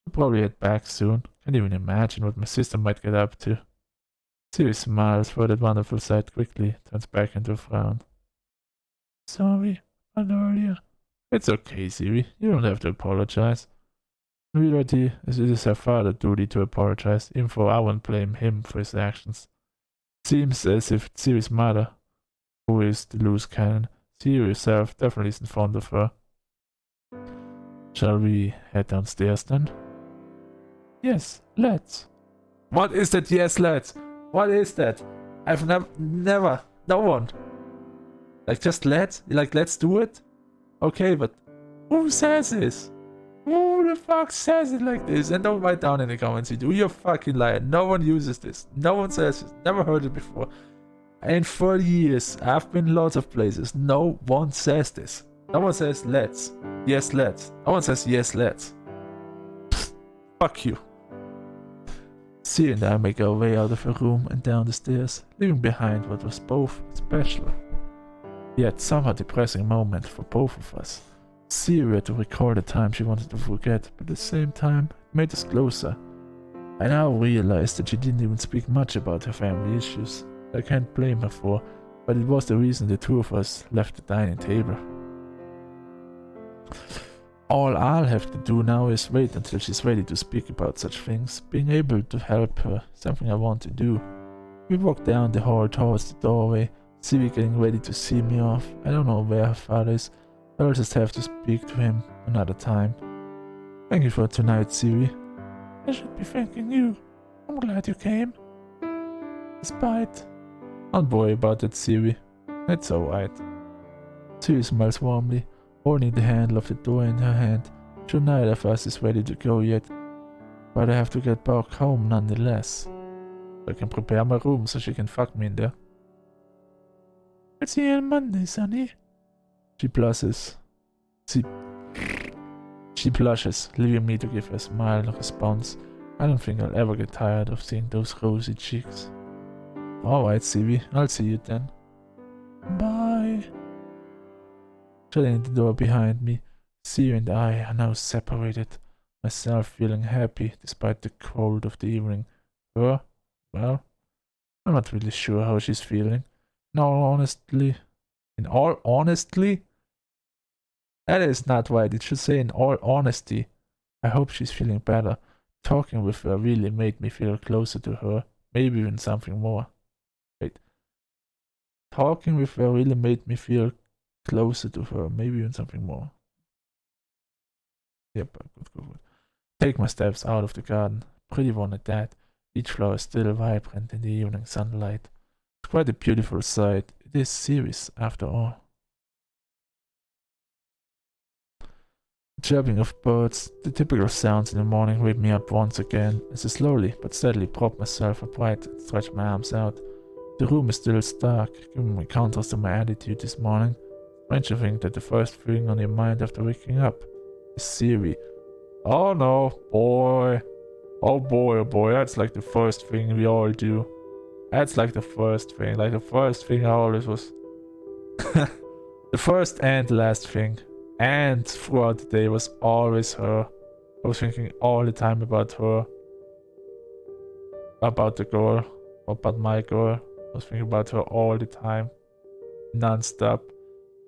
I'll probably head back soon. Can't even imagine what my sister might get up to. Siri smiles for that wonderful sight quickly, turns back into a frown. Sorry about earlier. It's okay, Siri. You don't have to apologize. In reality, it is her father's duty to apologize, even though I won't blame him for his actions. It seems as if Siri's mother, who is the loose cannon, Siri herself definitely isn't fond of her. Shall we head downstairs then? Yes, let's. What is that? Yes, let's. What is that? I've never, no one. Like, just let's do it? Okay, but who says this? Who the fuck says it like this? And don't write down in the comments you do. You're fucking lying. No one uses this. No one says this. Never heard it before. In 30 years, I've been lots of places. No one says this. No one says let's. Yes, let's. No one says yes, let's. Pfft, fuck you. Siri and I make our way out of her room and down the stairs, leaving behind what was both special, yet somewhat depressing moment for both of us. Siri had to recall the time she wanted to forget, but at the same time, it made us closer. I now realized that she didn't even speak much about her family issues. I can't blame her for, but it was the reason the two of us left the dining table. All I'll have to do now is wait until she's ready to speak about such things. Being able to help her, something I want to do. We walk down the hall towards the doorway, Siri getting ready to see me off. I don't know where her father is. I'll just have to speak to him another time. Thank you for tonight, Siri. I should be thanking you. I'm glad you came. Despite... Don't worry about it, Siri. It's alright. Siri smiles warmly, holding the handle of the door in her hand. Sure, neither of us is ready to go yet, but I have to get back home nonetheless. I can prepare my room so she can fuck me in there. I'll see you on Monday, Sonny. She blushes. She blushes, leaving me to give her a smile in response. I don't think I'll ever get tired of seeing those rosy cheeks. Alright, Siri, I'll see you then. Bye. Shutting the door behind me, Siri and I are now separated, myself feeling happy despite the cold of the evening. Her? Well, I'm not really sure how she's feeling. In all honesty, that is not right. It should say in all honesty. I hope she's feeling better. Talking with her really made me feel closer to her, maybe even something more. Wait. Talking with her really made me feel closer to her, maybe even something more. Yep, good. Take my steps out of the garden. Pretty one at that. Each flower is still vibrant in the evening sunlight. It's quite a beautiful sight. It is Ceres, after all. The chirping of birds, the typical sounds in the morning wake me up once again, as I slowly but steadily prop myself upright and stretch my arms out. The room is still stark, giving me contrast to my attitude this morning. Strange to think that the first thing on your mind after waking up is Siri. Oh no, boy. Oh boy, that's like the first thing we all do. That's like the first thing I always was. The first and last thing. And throughout the day was always her. I was thinking all the time about her. About the girl. About my girl. I was thinking about her all the time. Non-stop.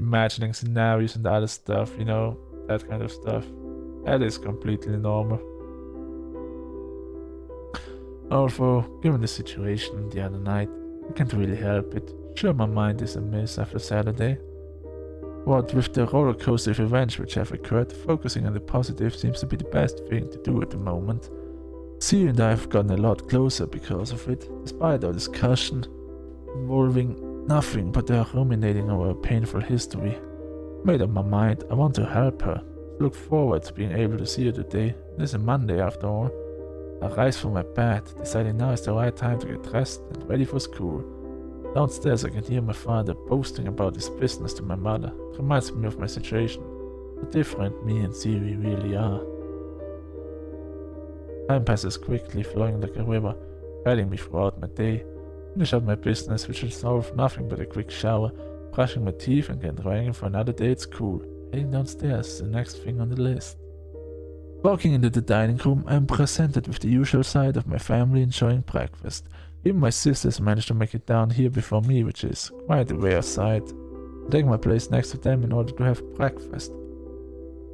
Imagining scenarios and other stuff, you know. That kind of stuff. That is completely normal. Although, given the situation the other night, I can't really help it. Sure, my mind is a mess after Saturday. What with the roller coaster of events which have occurred, focusing on the positive seems to be the best thing to do at the moment. Siri and I have gotten a lot closer because of it, despite our discussion involving nothing but her ruminating over a painful history. Made up my mind, I want to help her. Look forward to being able to see her today. It is a Monday after all. I rise from my bed, deciding now is the right time to get dressed and ready for school. Downstairs I can hear my father boasting about his business to my mother. It reminds me of my situation. How different me and Siri really are. Time passes quickly, flowing like a river, guiding me throughout my day. Finish up my business, which will solve nothing but a quick shower, brushing my teeth and getting ready for another day at school. Heading downstairs is the next thing on the list. Walking into the dining room, I am presented with the usual sight of my family enjoying breakfast. Even my sisters managed to make it down here before me, which is quite a rare sight. I take my place next to them in order to have breakfast.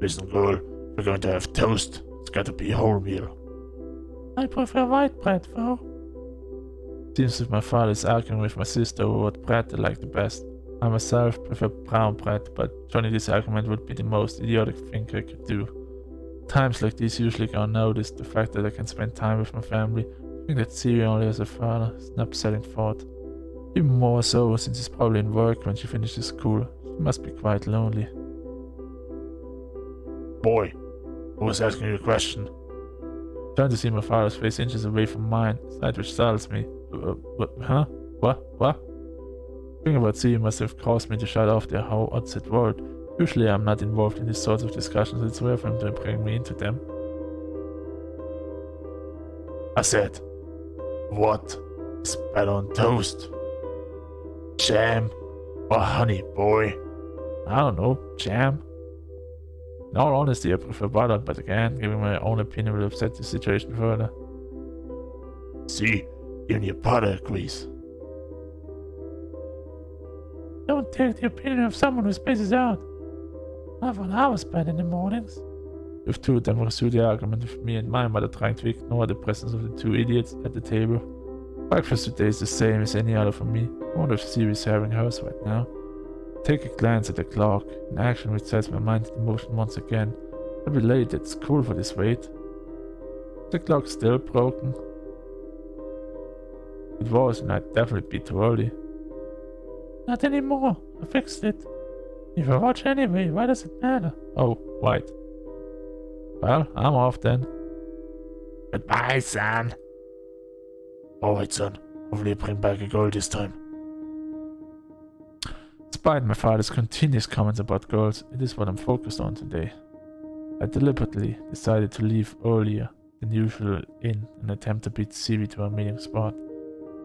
Listen, girl, we're going to have toast. It's got to be a whole meal. I prefer white bread, though. Seems that my father is arguing with my sister over what bread they like the best. I myself prefer brown bread, but joining this argument would be the most idiotic thing I could do. Times like these usually go unnoticed. The fact that I can spend time with my family, I think that Siri only has a father, is an upsetting thought. Even more so since he's probably in work when she finishes school. She must be quite lonely. Boy, who was asking you a question? Trying to see my father's face inches away from mine, sight which startles me. What? Thinking about Siri must have caused me to shut off the how outside world. Usually I'm not involved in these sorts of discussions, it's rare for him to bring me into them. I said, what is better on toast? Jam or honey, boy? I don't know, jam? In all honesty, I prefer butter, but again, giving my own opinion will upset the situation further. See, even your butter agrees. Don't take the opinion of someone who spaces out. I thought I was bad in the mornings. With two of them pursue the argument with me and my mother trying to ignore the presence of the two idiots at the table. Breakfast today is the same as any other for me. I wonder if Siri is having hers right now. Take a glance at the clock, an action which sets my mind into motion once again. I'll be late at school for this wait. The clock's still broken. It was, and I'd definitely be too early. Not anymore. I fixed it. If I watch anyway, why does it matter? Oh, right. Well, I'm off then. Goodbye, son. Alright, son. Hopefully you bring back a girl this time. Despite my father's continuous comments about girls, it is what I'm focused on today. I deliberately decided to leave earlier than usual in an attempt to beat Siri to our meeting spot.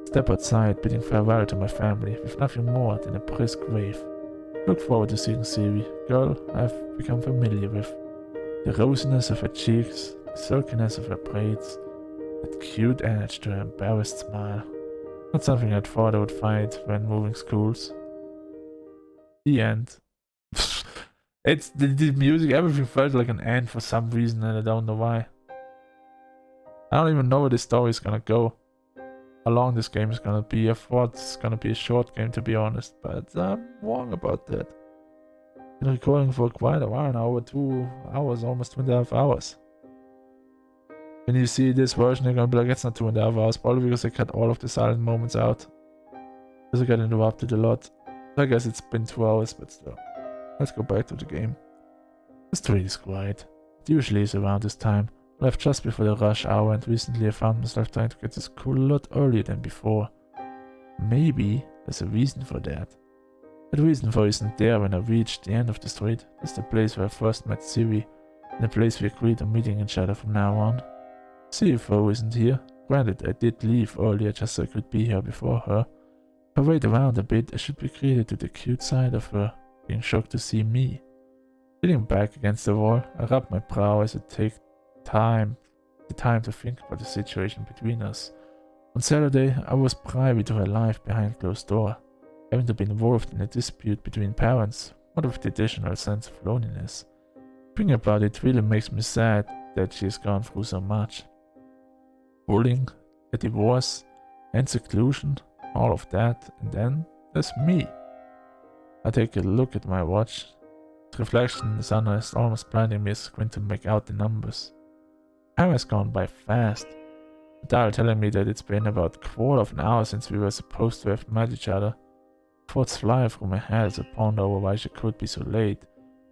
Step outside, bidding farewell to my family with nothing more than a brisk wave. Look forward to seeing Siri, girl I've become familiar with. The rosiness of her cheeks, the silkiness of her braids, that cute edge to her embarrassed smile. Not something I'd thought I would find when moving schools. The end. It's the music, everything felt like an end for some reason, and I don't know why. I don't even know where this story is gonna go. How long this game is gonna be. I thought it's gonna be a short game, to be honest, but I'm wrong about that. Been recording for quite a while now, over 2 hours, almost 2.5 hours. When you see this version, you're gonna be like, it's not 2.5 hours, probably because I cut all of the silent moments out. Because I got interrupted a lot. So I guess it's been 2 hours, but still. Let's go back to the game. The street is quiet. It usually is around this time. I left just before the rush hour, and recently I found myself trying to get to school a lot earlier than before. Maybe there's a reason for that. That reason for isn't there when I reached the end of the street. It's the place where I first met Siri, and the place we agreed on meeting each other from now on. CFO isn't here. Granted, I did leave earlier just so I could be here before her. If I wait around a bit, I should be greeted to the cute side of her, being shocked to see me. Sitting back against the wall, I rub my brow as I take the time to think about the situation between us. On Saturday, I was privy to her life behind closed door, having to be involved in a dispute between parents, what with the additional sense of loneliness. Thinking about it really makes me sad that she has gone through so much. Bullying, a divorce, and seclusion, all of that, and then there's me. I take a look at my watch. Its reflection in the sun is almost blinding me as I squint to make out the numbers. Time has gone by fast. The dial telling me that it's been about a quarter of an hour since we were supposed to have met each other. Thoughts fly through my head as I ponder over why she could be so late.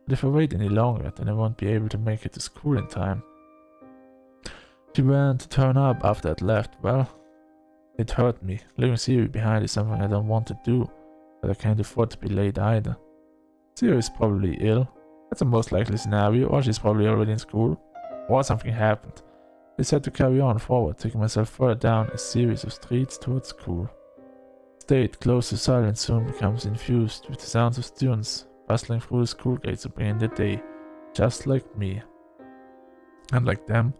But if I wait any longer, then I won't be able to make it to school in time. She went to turn up after I'd left. Well, it hurt me. Leaving Siri behind is something I don't want to do, but I can't afford to be late either. Siri is probably ill. That's the most likely scenario, or she's probably already in school. Or something happened. I decided to carry on forward, taking myself further down a series of streets towards school. The state close to silence soon becomes infused with the sounds of students bustling through the school gates to begin the day, just like me. Unlike them,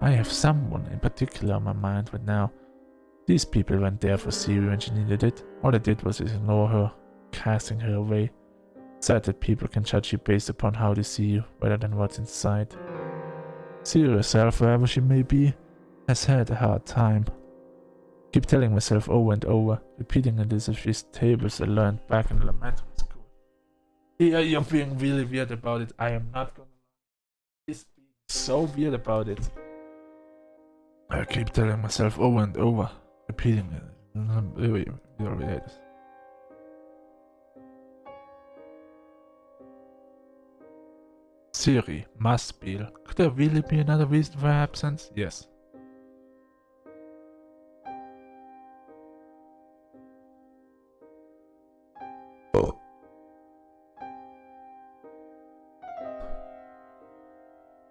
I have someone in particular on my mind right now. These people weren't there for Siri when she needed it. All they did was ignore her, casting her away. Sad that people can judge you based upon how they see you, rather than what's inside. Siri herself, wherever she may be, has had a hard time. I keep telling myself over and over, repeating it as if she's tables I learned back in elementary school. Yeah, you're being really weird about it. I am not gonna lie. She's being so weird about it. I keep telling myself over and over, repeating it. Siri must be ill. Could there really be another reason for her absence? Yes. Oh.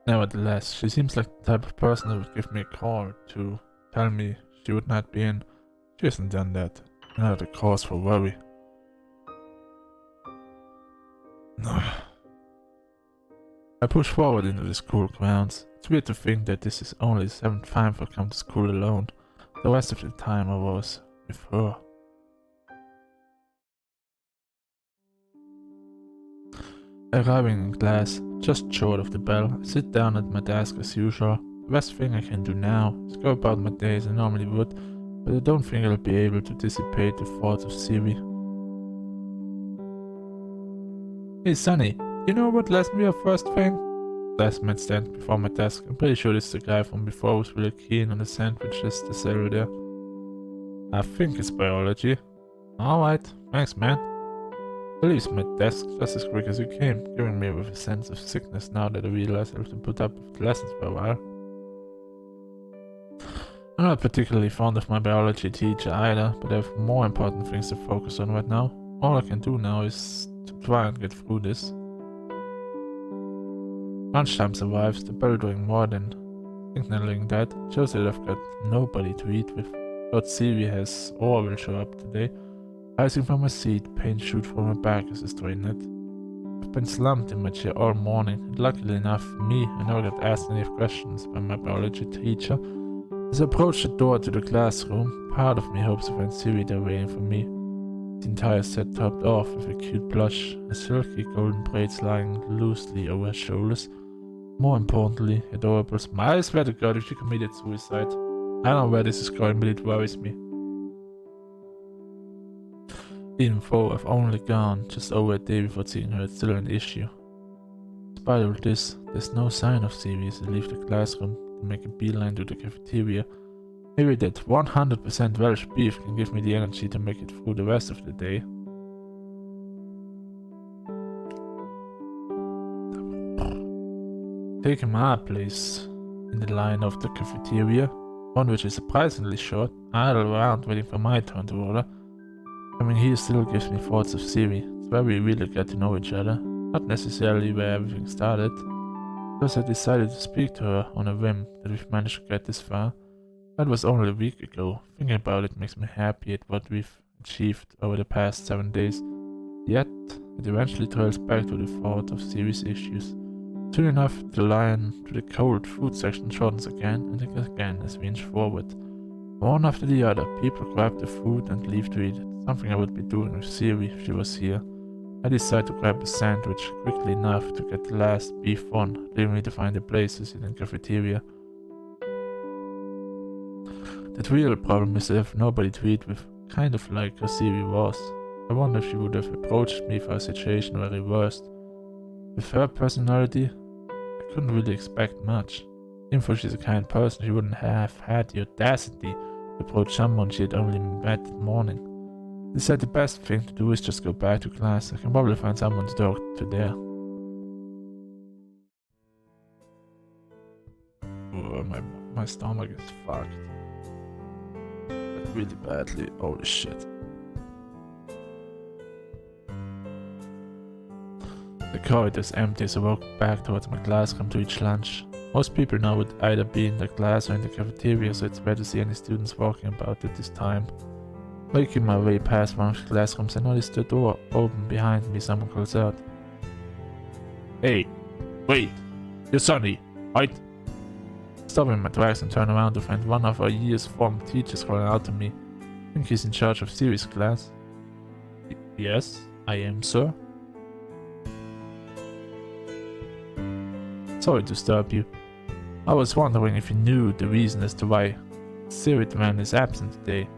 Nevertheless, she seems like the type of person who would give me a call to tell me she would not be in. She hasn't done that. Another cause for worry. No. I push forward into the school grounds. It's weird to think that this is only the 7th time I've come to school alone. The rest of the time I was with her. Arriving in class, just short of the bell, I sit down at my desk as usual. The best thing I can do now is go about my day as I normally would, but I don't think I'll be able to dissipate the thoughts of Siri. Hey Sunny, you know what last me your first thing? Classmate stands before my desk. I'm pretty sure it's the guy from before who's really keen on the sandwiches they sell there. I think it's biology. Alright, thanks man. I leave my desk just as quick as you came, giving me with a sense of sickness now that I realize I have to put up with the lessons for a while. I'm not particularly fond of my biology teacher either, but I have more important things to focus on right now. All I can do now is to try and get through this. Lunchtime survives, the bell doing more than signaling that shows that I've got nobody to eat with. But Siri has or will show up today. Rising from my seat, pain shoots from my back as I straighten it. I've been slumped in my chair all morning, and luckily enough for me, I never got asked any questions by my biology teacher. As I approach the door to the classroom, part of me hopes to find Siri there waiting for me. The entire set topped off with a cute blush, and silky golden braids lying loosely over her shoulders. More importantly, adorable smile. I swear to God, if she committed suicide. I don't know where this is going, but it worries me. Even though I've only gone just over a day before seeing her, it's still an issue. Despite all this, there's no sign of Siri as I leave the classroom to make a beeline to the cafeteria. Maybe that 100% Welsh beef can give me the energy to make it through the rest of the day. Taking my place in the line of the cafeteria, one which is surprisingly short, idle around waiting for my turn to order. Coming here still gives me thoughts of Siri. It's where we really get to know each other, not necessarily where everything started. Because I decided to speak to her on a whim that we've managed to get this far. That was only a week ago. Thinking about it makes me happy at what we've achieved over the past 7 days. Yet, it eventually trails back to the thought of Siri's issues. Soon enough, the line to the cold food section shortens again and again as we inch forward. One after the other, people grab the food and leave to eat it, something I would be doing with Siri if she was here. I decide to grab a sandwich quickly enough to get the last beef on, leaving me to find a place to sit in the cafeteria. The real problem is I have nobody to eat with, kind of like how Siri was. I wonder if she would have approached me if our situation were reversed. With her personality, I couldn't really expect much. Even though she's a kind person, she wouldn't have had the audacity to approach someone she had only met that morning. They said the best thing to do is just go back to class. I can probably find someone to talk to there. Oh, my stomach is fucked. Like really badly. Holy shit. The corridor is empty, so I walk back towards my classroom to eat lunch. Most people now would either be in the class or in the cafeteria, so it's rare to see any students walking about at this time. Making my way past one of the classrooms, I notice the door open behind me. Someone calls out, "Hey, wait, you're Sonny, right?" Stopping in my tracks and turn around to find one of our year's former teachers calling out to me. I think he's in charge of Siri's class. Yes, I am, sir. Sorry to disturb you. I was wondering if you knew the reason as to why Siri-man is absent today.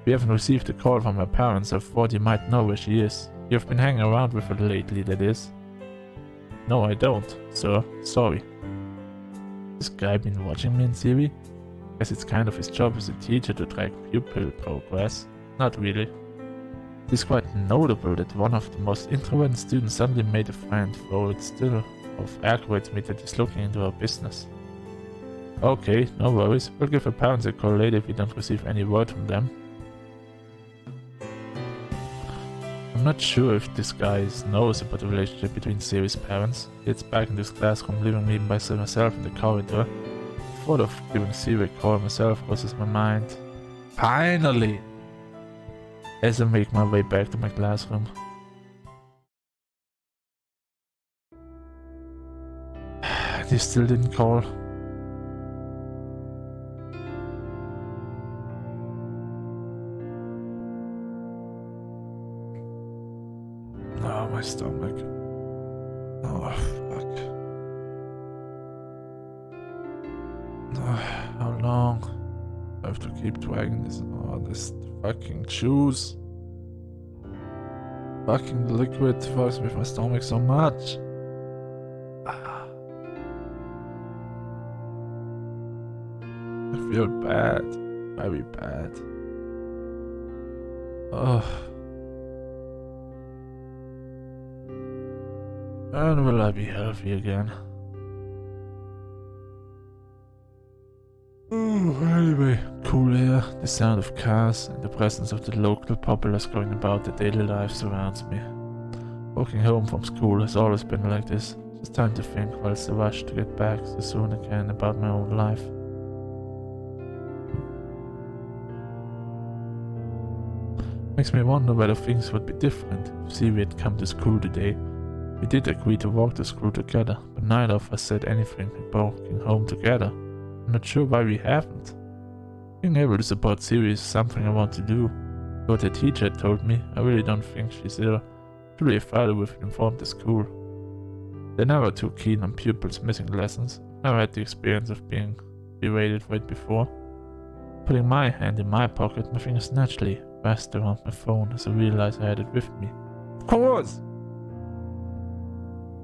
We haven't received a call from her parents. I thought you might know where she is. You've been hanging around with her lately, that is. No, I don't, sir. Sorry. This guy been watching me and Siri? Guess it's kind of his job as a teacher to track pupil progress. Not really. It's quite notable that one of the most introverted students suddenly made a friend, though it still aggravates me that he's looking into our business. Okay, no worries. We'll give her parents a call later if we don't receive any word from them. I'm not sure if this guy knows about the relationship between Siri's parents. He gets back in this classroom, leaving me by myself in the corridor. The thought of giving Siri a call myself crosses my mind. Finally! As I make my way back to my classroom. They still didn't call. Oh, my stomach. Oh, fuck. Oh, how long? I have to keep dragging this. Oh, this fucking juice. Fucking liquid fucks with my stomach so much. I feel bad. Very bad. Ugh. When will I be healthy again? Anyway, cool air, the sound of cars, and the presence of the local populace going about their daily life surrounds me. Walking home from school has always been like this. Just time to think whilst I rush to get back so soon again about my own life. Makes me wonder whether things would be different if Siri had come to school today. We did agree to walk to school together, but neither of us said anything about walking home together. I'm not sure why we haven't. Being able to support Siri is something I want to do. What the teacher had told me, I really don't think she's ill. Surely a father would have informed the school. They're never too keen on pupils missing lessons. Never had the experience of being berated for it before. Putting my hand in my pocket, my fingers naturally passed around my phone as I realized I had it with me. Of course!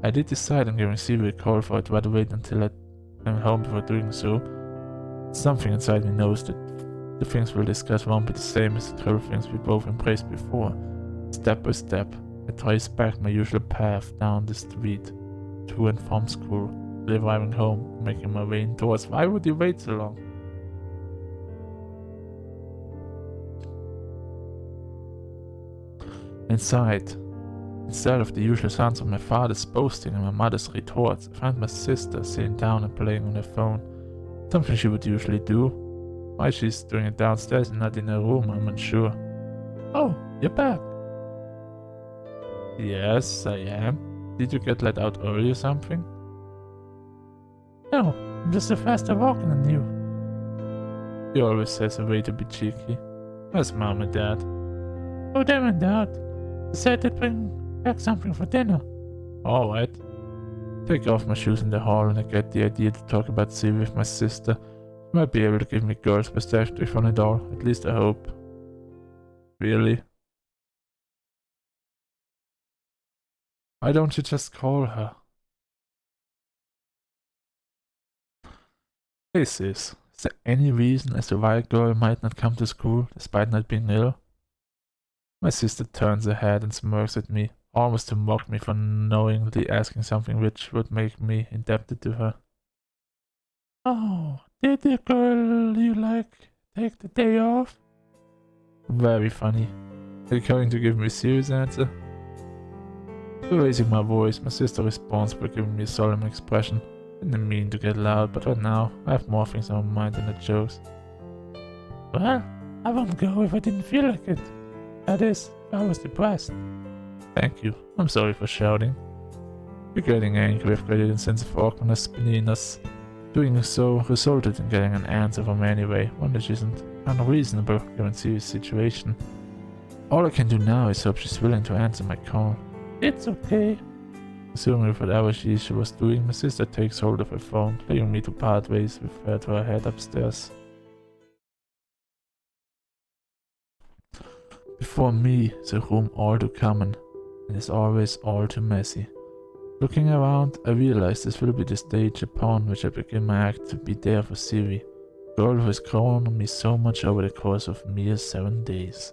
I did decide on giving Siri a call, for I'd rather wait until I came home before doing so. Something inside me knows that the things we'll discuss won't be the same as the terrible things we both embraced before. Step by step, I trace back my usual path down the street, to and from school, arriving home, making my way indoors. Why would you wait so long? Inside, instead of the usual sounds of my father's boasting and my mother's retorts, I found my sister sitting down and playing on her phone. Something she would usually do. Why she's doing it downstairs and not in her room, I'm unsure. Oh, you're back. Yes, I am. Did you get let out early or something? No, I'm just a faster walking than you. He always has a way to be cheeky. Where's mom and dad? Oh, they went out. They said they'd bring back something for dinner. Alright. Take off my shoes in the hall and I get the idea to talk about Siri with my sister. She might be able to give me girls' perspective on it all. At least I hope. Really? Why don't you just call her? Hey sis, is there any reason as to why a girl might not come to school despite not being ill? My sister turns her head and smirks at me, almost to mock me for knowingly asking something which would make me indebted to her. Oh, did the girl you like take the day off? Very funny. Are you going to give me a serious answer? Raising my voice, my sister responds by giving me a solemn expression. Didn't mean to get loud, but right now I have more things on my mind than the jokes. Well, I wouldn't go if I didn't feel like it. That is, if I was depressed. Thank you. I'm sorry for shouting. You're getting angry with created a sense of awkwardness between us. Doing so resulted in getting an answer from me anyway, one that isn't unreasonable given Siri's situation. All I can do now is hope she's willing to answer my call. It's okay. Assuming with whatever she was doing, my sister takes hold of her phone, leaving me to part ways with her to her head upstairs. Before me is a room all too common, and is always all too messy. Looking around, I realize this will be the stage upon which I begin my act to be there for Siri, a girl who has grown on me so much over the course of mere 7 days.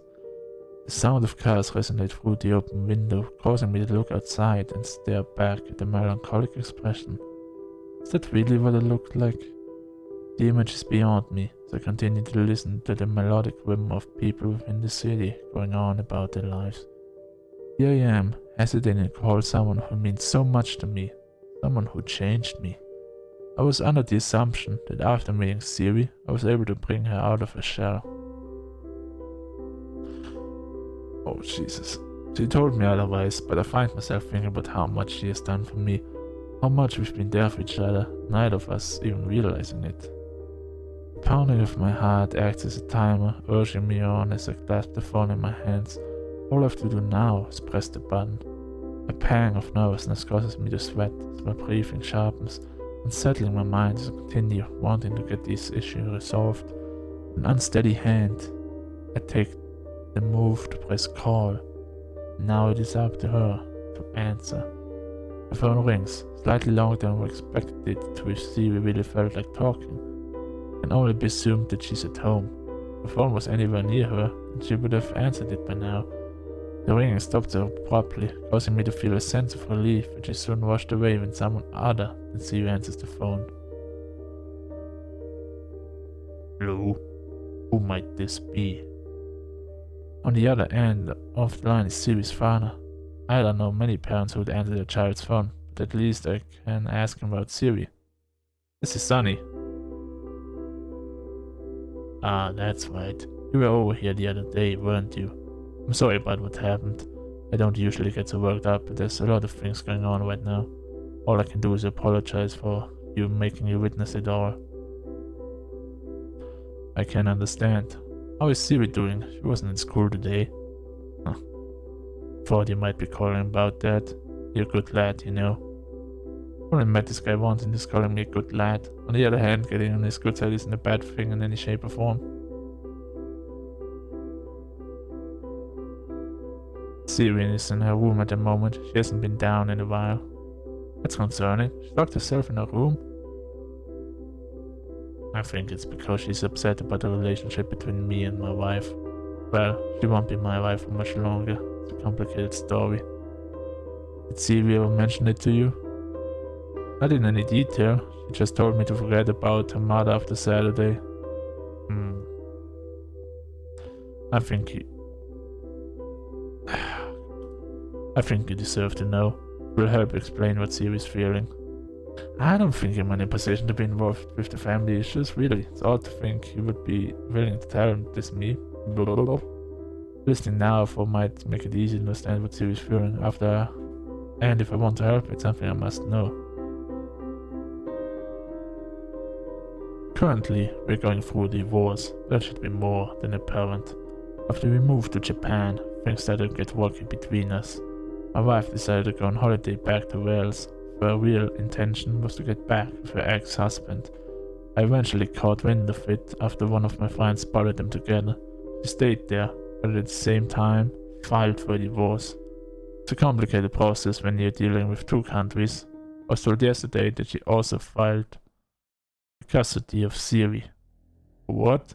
The sound of cars resonate through the open window, causing me to look outside and stare back at the melancholic expression. Is that really what it looked like? The image is beyond me, as I continue to listen to the melodic rhythm of people within the city going on about their lives. Here I am, hesitating to call someone who means so much to me, someone who changed me. I was under the assumption that after meeting Siri, I was able to bring her out of her shell. Oh Jesus. She told me otherwise, but I find myself thinking about how much she has done for me, how much we've been there for each other, neither of us even realizing it. The pounding of my heart acts as a timer, urging me on as I clasp the phone in my hands. All I have to do now is press the button. A pang of nervousness causes me to sweat as my breathing sharpens, unsettling my mind as I continue wanting to get this issue resolved. An unsteady hand, I take the move to press call. Now it is up to her to answer. The phone rings, slightly longer than I expected it to if Siri really felt like talking. I can only be assumed that she's at home. If the phone was anywhere near her, then she would have answered it by now. The ringing stopped abruptly, causing me to feel a sense of relief, which is soon washed away when someone other than Siri answers the phone. Hello? Who might this be? On the other end of the line is Siri's father. I don't know many parents who would answer their child's phone, but at least I can ask him about Siri. This is Sonny. Ah, that's right. You were over here the other day, weren't you? I'm sorry about what happened. I don't usually get so worked up, but there's a lot of things going on right now. All I can do is apologize for you making you witness it all. I can understand. How is Siri doing? She wasn't in school today. Huh. Thought you might be calling about that. You're a good lad, you know. Only met this guy once and he's calling me a good lad. On the other hand, getting on his good side isn't a bad thing in any shape or form. Siri is in her room at the moment. She hasn't been down in a while. That's concerning. She locked herself in her room. I think it's because she's upset about the relationship between me and my wife. Well, she won't be my wife for much longer. It's a complicated story. Did Siri ever mention it to you? Not in any detail. She just told me to forget about her mother after Saturday. I think you deserve to know. It will help explain what Siri's feeling. I don't think I'm in a position to be involved with the family issues, really. It's odd to think you would be willing to tell this me. Listening now for might make it easy to understand what Siri's feeling after, and if I want to help, it's something I must know. Currently, we're going through a divorce. That should be more than apparent. After we moved to Japan, things started to get rocky between us. My wife decided to go on holiday back to Wales. Her real intention was to get back with her ex-husband. I eventually caught wind of it after one of my friends spotted them together. She stayed there, but at the same time, filed for a divorce. It's a complicated process when you're dealing with two countries. I was told yesterday that she also filed for custody of Siri. What?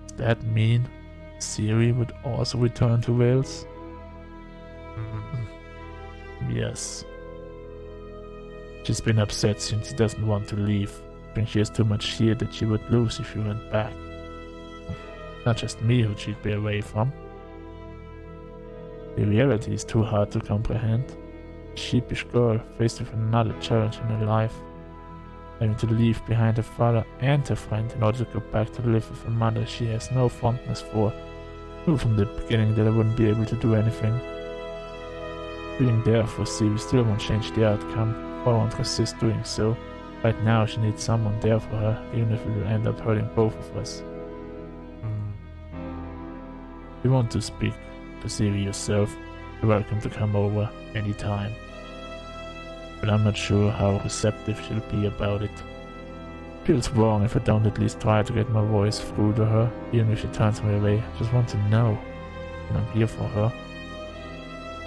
Does that mean Siri would also return to Wales? Yes. She's been upset since she doesn't want to leave. I think she has too much fear that she would lose if she went back. Not just me who she'd be away from. The reality is too hard to comprehend. A sheepish girl faced with another challenge in her life. Having to leave behind her father and her friend in order to go back to live with a mother she has no fondness for. Knew from the beginning that I wouldn't be able to do anything. Being there for Siri still won't change the outcome, or I won't resist doing so. Right now she needs someone there for her, even if it will end up hurting both of us. If you want to speak to Siri yourself, you're welcome to come over anytime. But I'm not sure how receptive she'll be about it. Feels wrong if I don't at least try to get my voice through to her, even if she turns me away. I just want to know that I'm here for her.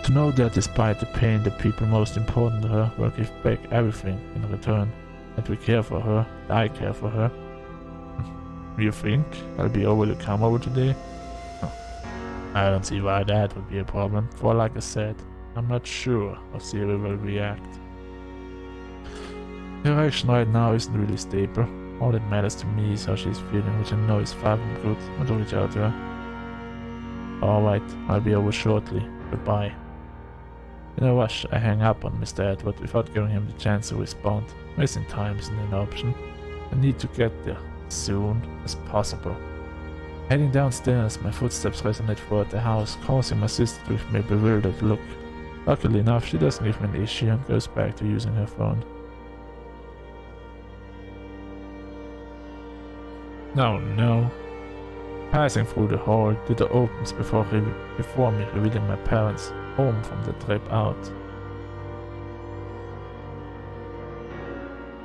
To know that despite the pain, the people most important to her will give back everything in return. That we care for her, that I care for her. You think I'll be able to come over today? No. I don't see why that would be a problem, for like I said, I'm not sure how Siri will react. Her reaction right now isn't really stable. All that matters to me is how she's feeling, which I know is far from good. I want to reach out to her. Alright, I'll be over shortly. Goodbye. In a rush, I hang up on Mr. Edward without giving him the chance to respond. Wasting time isn't an option. I need to get there as soon as possible. Heading downstairs, my footsteps resonate throughout the house, causing my sister to give me a bewildered look. Luckily enough, she doesn't give me an issue and goes back to using her phone. No. Passing through the hall, the door opens before me, revealing my parents, home from the trip out.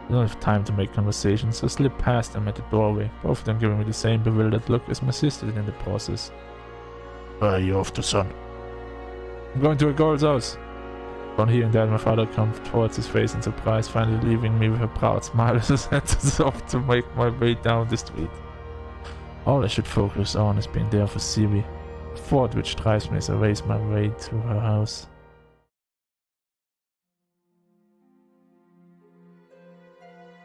I don't have time to make conversation, so I slip past them at the doorway, both of them giving me the same bewildered look as my sister did in the process. Where are you off to, son? I'm going to a girl's house. Upon hearing that, my father comes towards his face in surprise, finally leaving me with a proud smile as I set off to make my way down the street. All I should focus on is being there for Siri, a thought which drives me as I race my way to her house.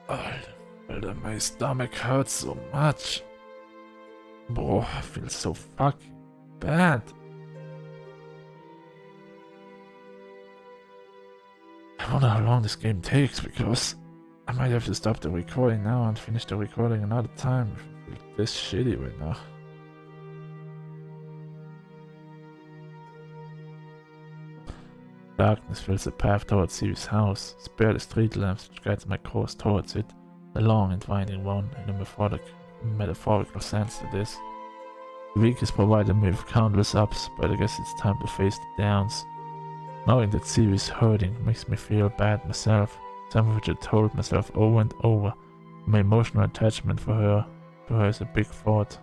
Alter, my stomach hurts so much. Bro, I feel so fucking bad. I wonder how long this game takes, because I might have to stop the recording now and finish the recording another time if I feel this shitty right now. Darkness fills the path towards Siri's house. Spare the street lamps which guides my course towards it. A long and winding one, in a metaphorical sense it is. The week has provided me with countless ups, but I guess it's time to face the downs. Knowing that Siri's hurting makes me feel bad myself, something which I told myself over and over. My emotional attachment to her is a big thought.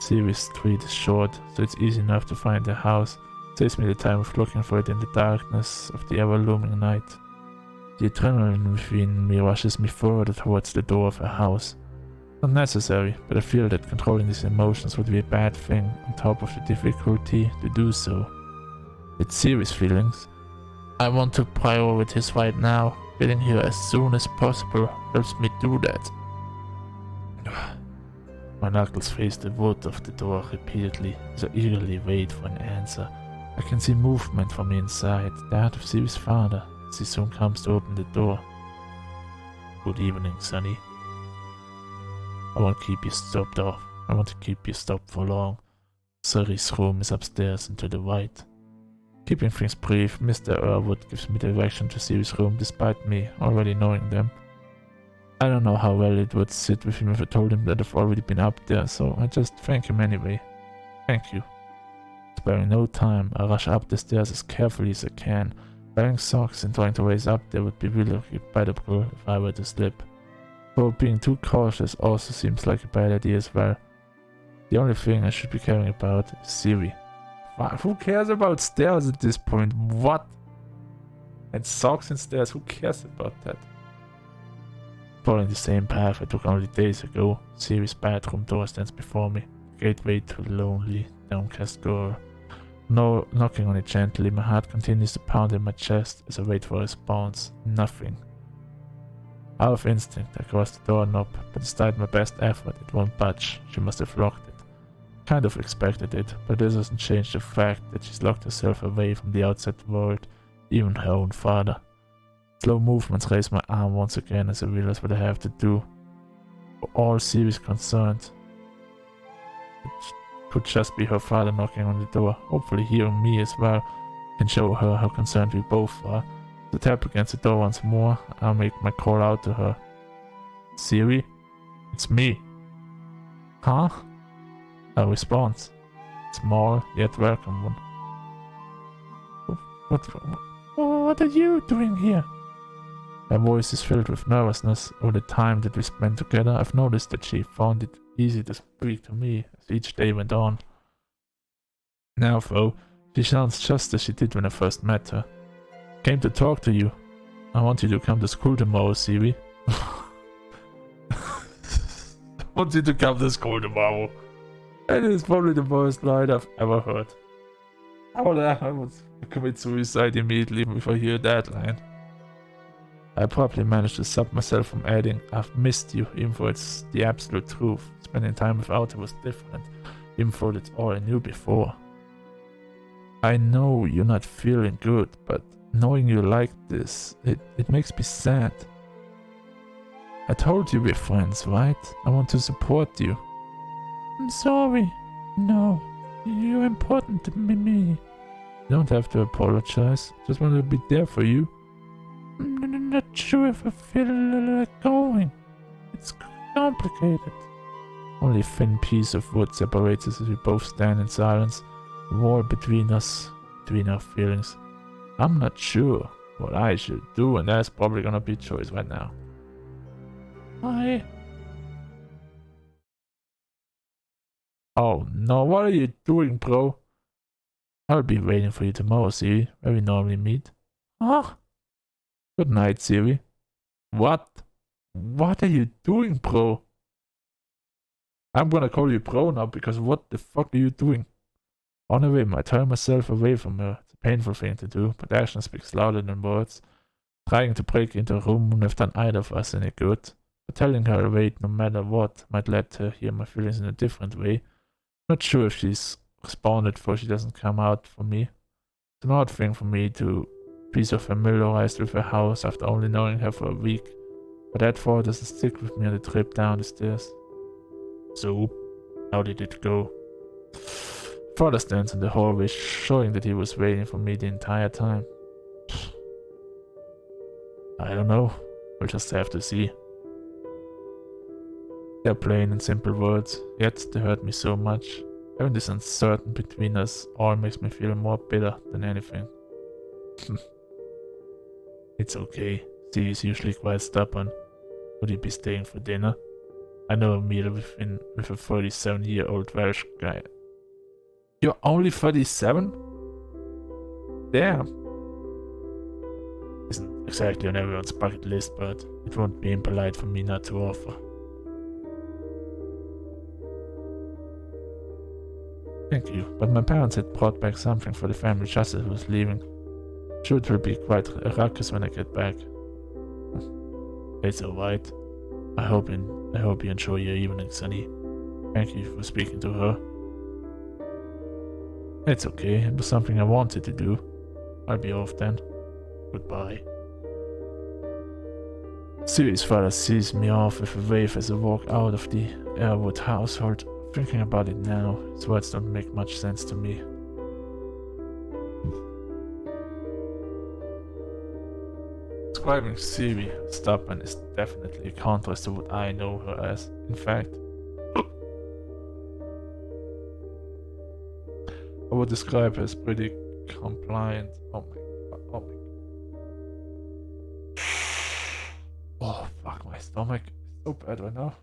Siri's street is short, so it's easy enough to find the house. It saves me the time of looking for it in the darkness of the ever-looming night. The adrenaline within me rushes me further towards the door of her house. Not necessary, but I feel that controlling these emotions would be a bad thing on top of the difficulty to do so. It's serious feelings. I want to prioritize right now. Getting here as soon as possible helps me do that. My knuckles face the wood of the door repeatedly as I eagerly wait for an answer. I can see movement from inside, that of Siri's father, as he soon comes to open the door. Good evening, Sonny. I won't keep you stopped off. I want to keep you stopped for long. Siri's room is upstairs and to the right. Keeping things brief, Mr. Irwood gives me direction to Siri's room despite me already knowing them. I don't know how well it would sit with him if I told him that I've already been up there, so I just thank him anyway. Thank you. Sparing no time, I rush up the stairs as carefully as I can. Wearing socks and trying to raise up there would be really regrettable if I were to slip. Though being too cautious also seems like a bad idea as well. The only thing I should be caring about is Siri. Who cares about stairs at this point? What? And socks and stairs, who cares about that? Following the same path I took only days ago, Siri's bedroom door stands before me, gateway to a lonely, downcast girl. No, knocking on it gently, my heart continues to pound in my chest as I wait for a response. Nothing. Out of instinct, I crossed the doorknob, but despite my best effort, it won't budge. She must have locked it. Kind of expected it, but this doesn't change the fact that she's locked herself away from the outside world, even her own father. Slow movements raise my arm once again as I realize what I have to do. For all Siri's concerned, it could just be her father knocking on the door. Hopefully hearing me as well can show her how concerned we both are. To tap against the door once more, I'll make my call out to her. Siri? It's me. Huh? A response. Small, yet welcome one. What are you doing here? Her voice is filled with nervousness. Over the time that we spent together, I've noticed that she found it easy to speak to me as each day went on. Now, though, she sounds just as she did when I first met her. Came to talk to you. I want you to come to school tomorrow, Siri. I want you to come to school tomorrow. That is probably the worst line I've ever heard. I would commit suicide immediately if I hear that line. I probably managed to stop myself from adding, I've missed you, even though it's the absolute truth. Spending time without her was different, even though that's all I knew before. I know you're not feeling good, but knowing you like this, it makes me sad. I told you we're friends, right? I want to support you. I'm sorry. No, you're important to me. You don't have to apologize. Just want to be there for you. I'm not sure if I feel like going. It's complicated. Only a thin piece of wood separates us as we both stand in silence. The wall between us, between our feelings. I'm not sure what I should do, and that's probably gonna be a choice right now. Oh no, what are you doing, bro? I'll be waiting for you tomorrow, Siri, where we normally meet. Huh? Good night, Siri. What? What are you doing, bro? I'm gonna call you bro now because what the fuck are you doing? On a whim, I turn myself away from her. It's a painful thing to do, but action speaks louder than words. Trying to break into a room wouldn't have done either of us any good, but telling her to wait no matter what might let her hear my feelings in a different way. Not sure if she's responded before she doesn't come out for me. It's an odd thing for me to be so familiarized with her house after only knowing her for a week, but that thought doesn't stick with me on the trip down the stairs. So, how did it go? Father stands in the hallway, showing that he was waiting for me the entire time. I don't know. We'll just have to see. They're plain and simple words, yet they hurt me so much. Having this uncertain between us all makes me feel more bitter than anything. It's okay. She is usually quite stubborn. Would he be staying for dinner? I know a meal with a 37-year-old Welsh guy. You're only 37? Damn. Isn't exactly on everyone's bucket list, but it won't be impolite for me not to offer. Thank you, but my parents had brought back something for the family just as I was leaving. Sure, it will be quite a ruckus when I get back. It's alright. I hope you enjoy your evening, Sunny. Thank you for speaking to her. It's okay, it was something I wanted to do. I'll be off then. Goodbye. Siri's father sees me off with a wave as I walk out of the Airwood household. Thinking about it now, his words don't make much sense to me. Describing Siri as stubborn is definitely a contrast to what I know her as. In fact, I would describe her as pretty compliant. Oh my god, oh my god. Oh fuck, my stomach is so bad right now.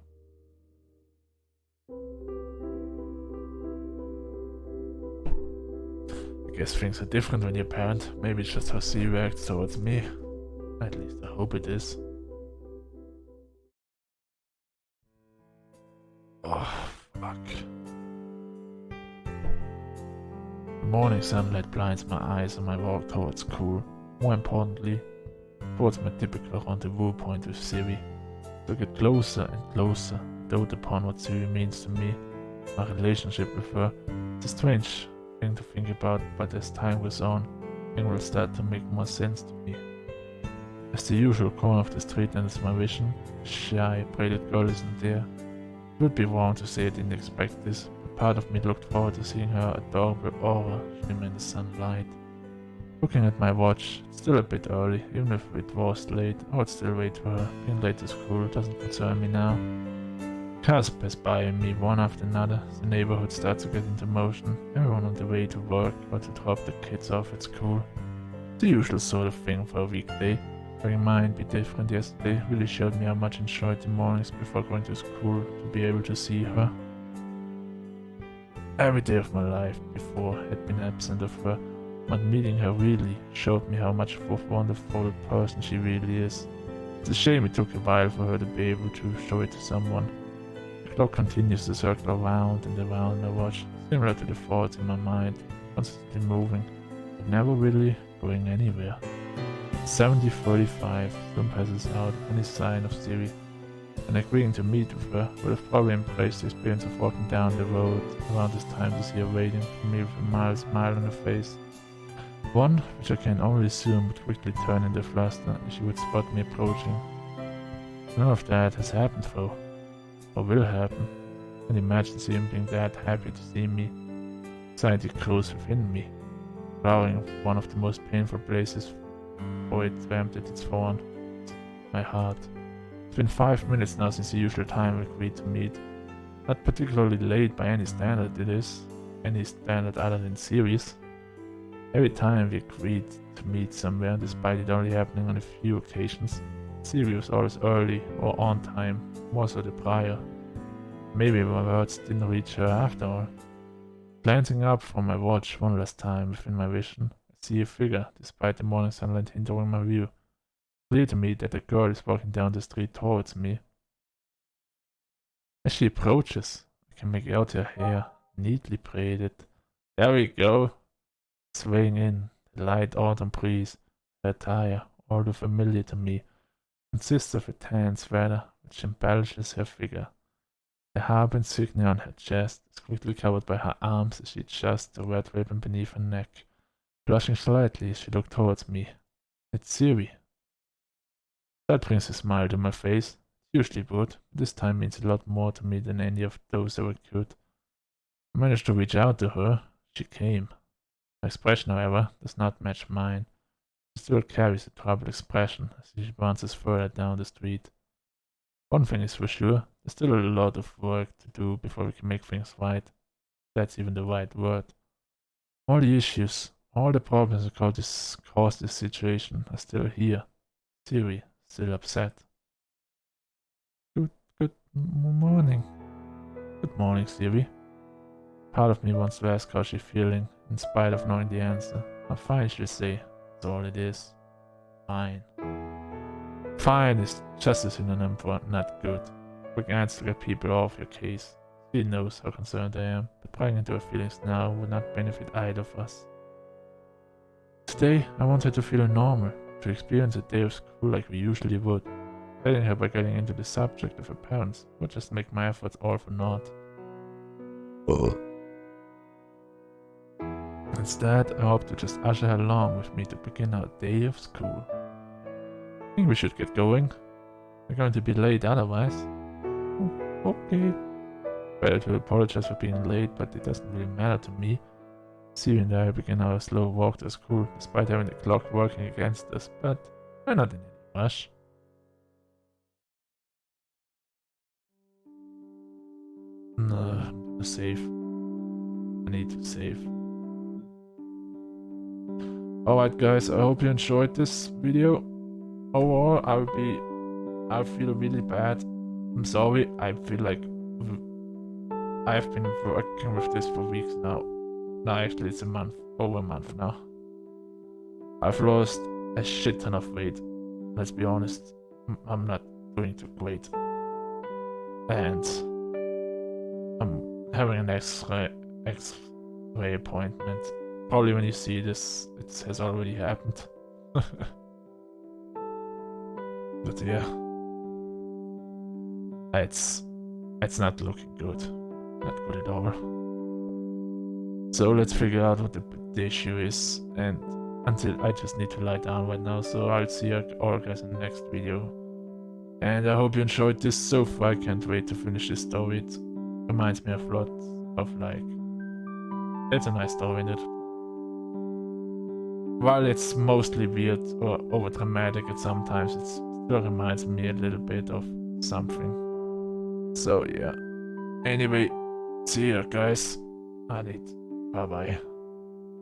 I guess things are different when you're a parent. Maybe it's just how she reacts towards me. At least I hope it is. Oh, fuck. The morning sunlight blinds my eyes on my walk towards school. More importantly, towards my typical rendezvous point with Siri. To get closer and closer, dote upon what Siri means to me, my relationship with her. It's a strange thing to think about, but as time goes on, things will start to make more sense to me. As the usual corner of the street enters my vision, a shy, braided girl isn't there. It would be wrong to say I didn't expect this, but part of me looked forward to seeing her adorable aura shimmer in the sunlight. Looking at my watch, it's still a bit early. Even if it was late, I would still wait for her. Being late to school doesn't concern me now. Cars pass by me one after another. The neighborhood starts to get into motion. Everyone on the way to work or to drop the kids off at school. The usual sort of thing for a weekday. Having mine be different yesterday really showed me how much I enjoyed the mornings before going to school to be able to see her. Every day of my life before had been absent of her, but meeting her really showed me how much of a wonderful person she really is. It's a shame it took a while for her to be able to show it to someone. The clock continues to circle around and around my watch, similar to the thoughts in my mind, constantly moving, but never really going anywhere. 70:45 soon passes out any sign of Siri, and agreeing to meet with her would have probably embraced the experience of walking down the road around this time to see her waiting for me with a mild smile on her face. One which I can only assume would quickly turn into fluster if she would spot me approaching. None of that has happened though, or will happen. I can't imagine Siri being that happy to see me. Anxiety grows within me, flowering one of the most painful places for it vamped at its thorn, my heart. It's been 5 minutes now since the usual time we agreed to meet. Not particularly late by any standard it is, any standard other than Siri's. Every time we agreed to meet somewhere, despite it only happening on a few occasions, Siri was always early or on time, more so the prior. Maybe my words didn't reach her after all. Glancing up from my watch one last time within my vision, I see a figure, despite the morning sunlight hindering my view. It's clear to me that a girl is walking down the street towards me. As she approaches, I can make out her hair, neatly braided. There we go! Swaying in the light autumn breeze, her attire, although familiar to me, consists of a tan sweater which embellishes her figure. The harp insignia on her chest is quickly covered by her arms as she adjusts the red ribbon beneath her neck. Blushing slightly as she looked towards me. It's Siri. That brings a smile to my face. It usually would, but this time means a lot more to me than any of those ever could. I managed to reach out to her. She came. Her expression, however, does not match mine. He still carries a troubled expression as he advances further down the street. One thing is for sure, there's still a lot of work to do before we can make things right. That's even the right word. All the issues, all the problems that caused this situation are still here. Siri, still upset. Good morning. Good morning, Siri. Part of me wants to ask how she's feeling, in spite of knowing the answer. I'm fine, she'll say. That's all it is. Fine. Fine is just a synonym for not good. Quick answer to get people off your case. She knows how concerned I am, but prying into her feelings now would not benefit either of us. Today, I want her to feel normal, to experience a day of school like we usually would. Letting her by getting into the subject of her parents would just make my efforts all for naught. Instead, I hope to just usher her along with me to begin our day of school. I think we should get going. We're going to be late otherwise. Okay. Better to apologize for being late, but it doesn't really matter to me. Siri and I begin our slow walk to school, despite having the clock working against us, but we're not in any rush. No, I'm gonna save. I need to save. Alright guys, I hope you enjoyed this video. Overall, I feel really bad. I'm sorry, I feel like I've been working with this for weeks now. No, actually it's a month, over a month now. I've lost a shit ton of weight. Let's be honest, I'm not doing too great. And I'm having an X-ray appointment. Probably when you see this, it has already happened. But yeah, it's not looking good. Not good at all. So let's figure out what the issue is, and until I just need to lie down right now. So I'll see you all guys in the next video. And I hope you enjoyed this so far. I can't wait to finish this story. It reminds me of lots of it's a nice story in it. While it's mostly weird or over dramatic at sometimes, it still reminds me a little bit of something. So yeah. Anyway, see ya guys. Bye bye.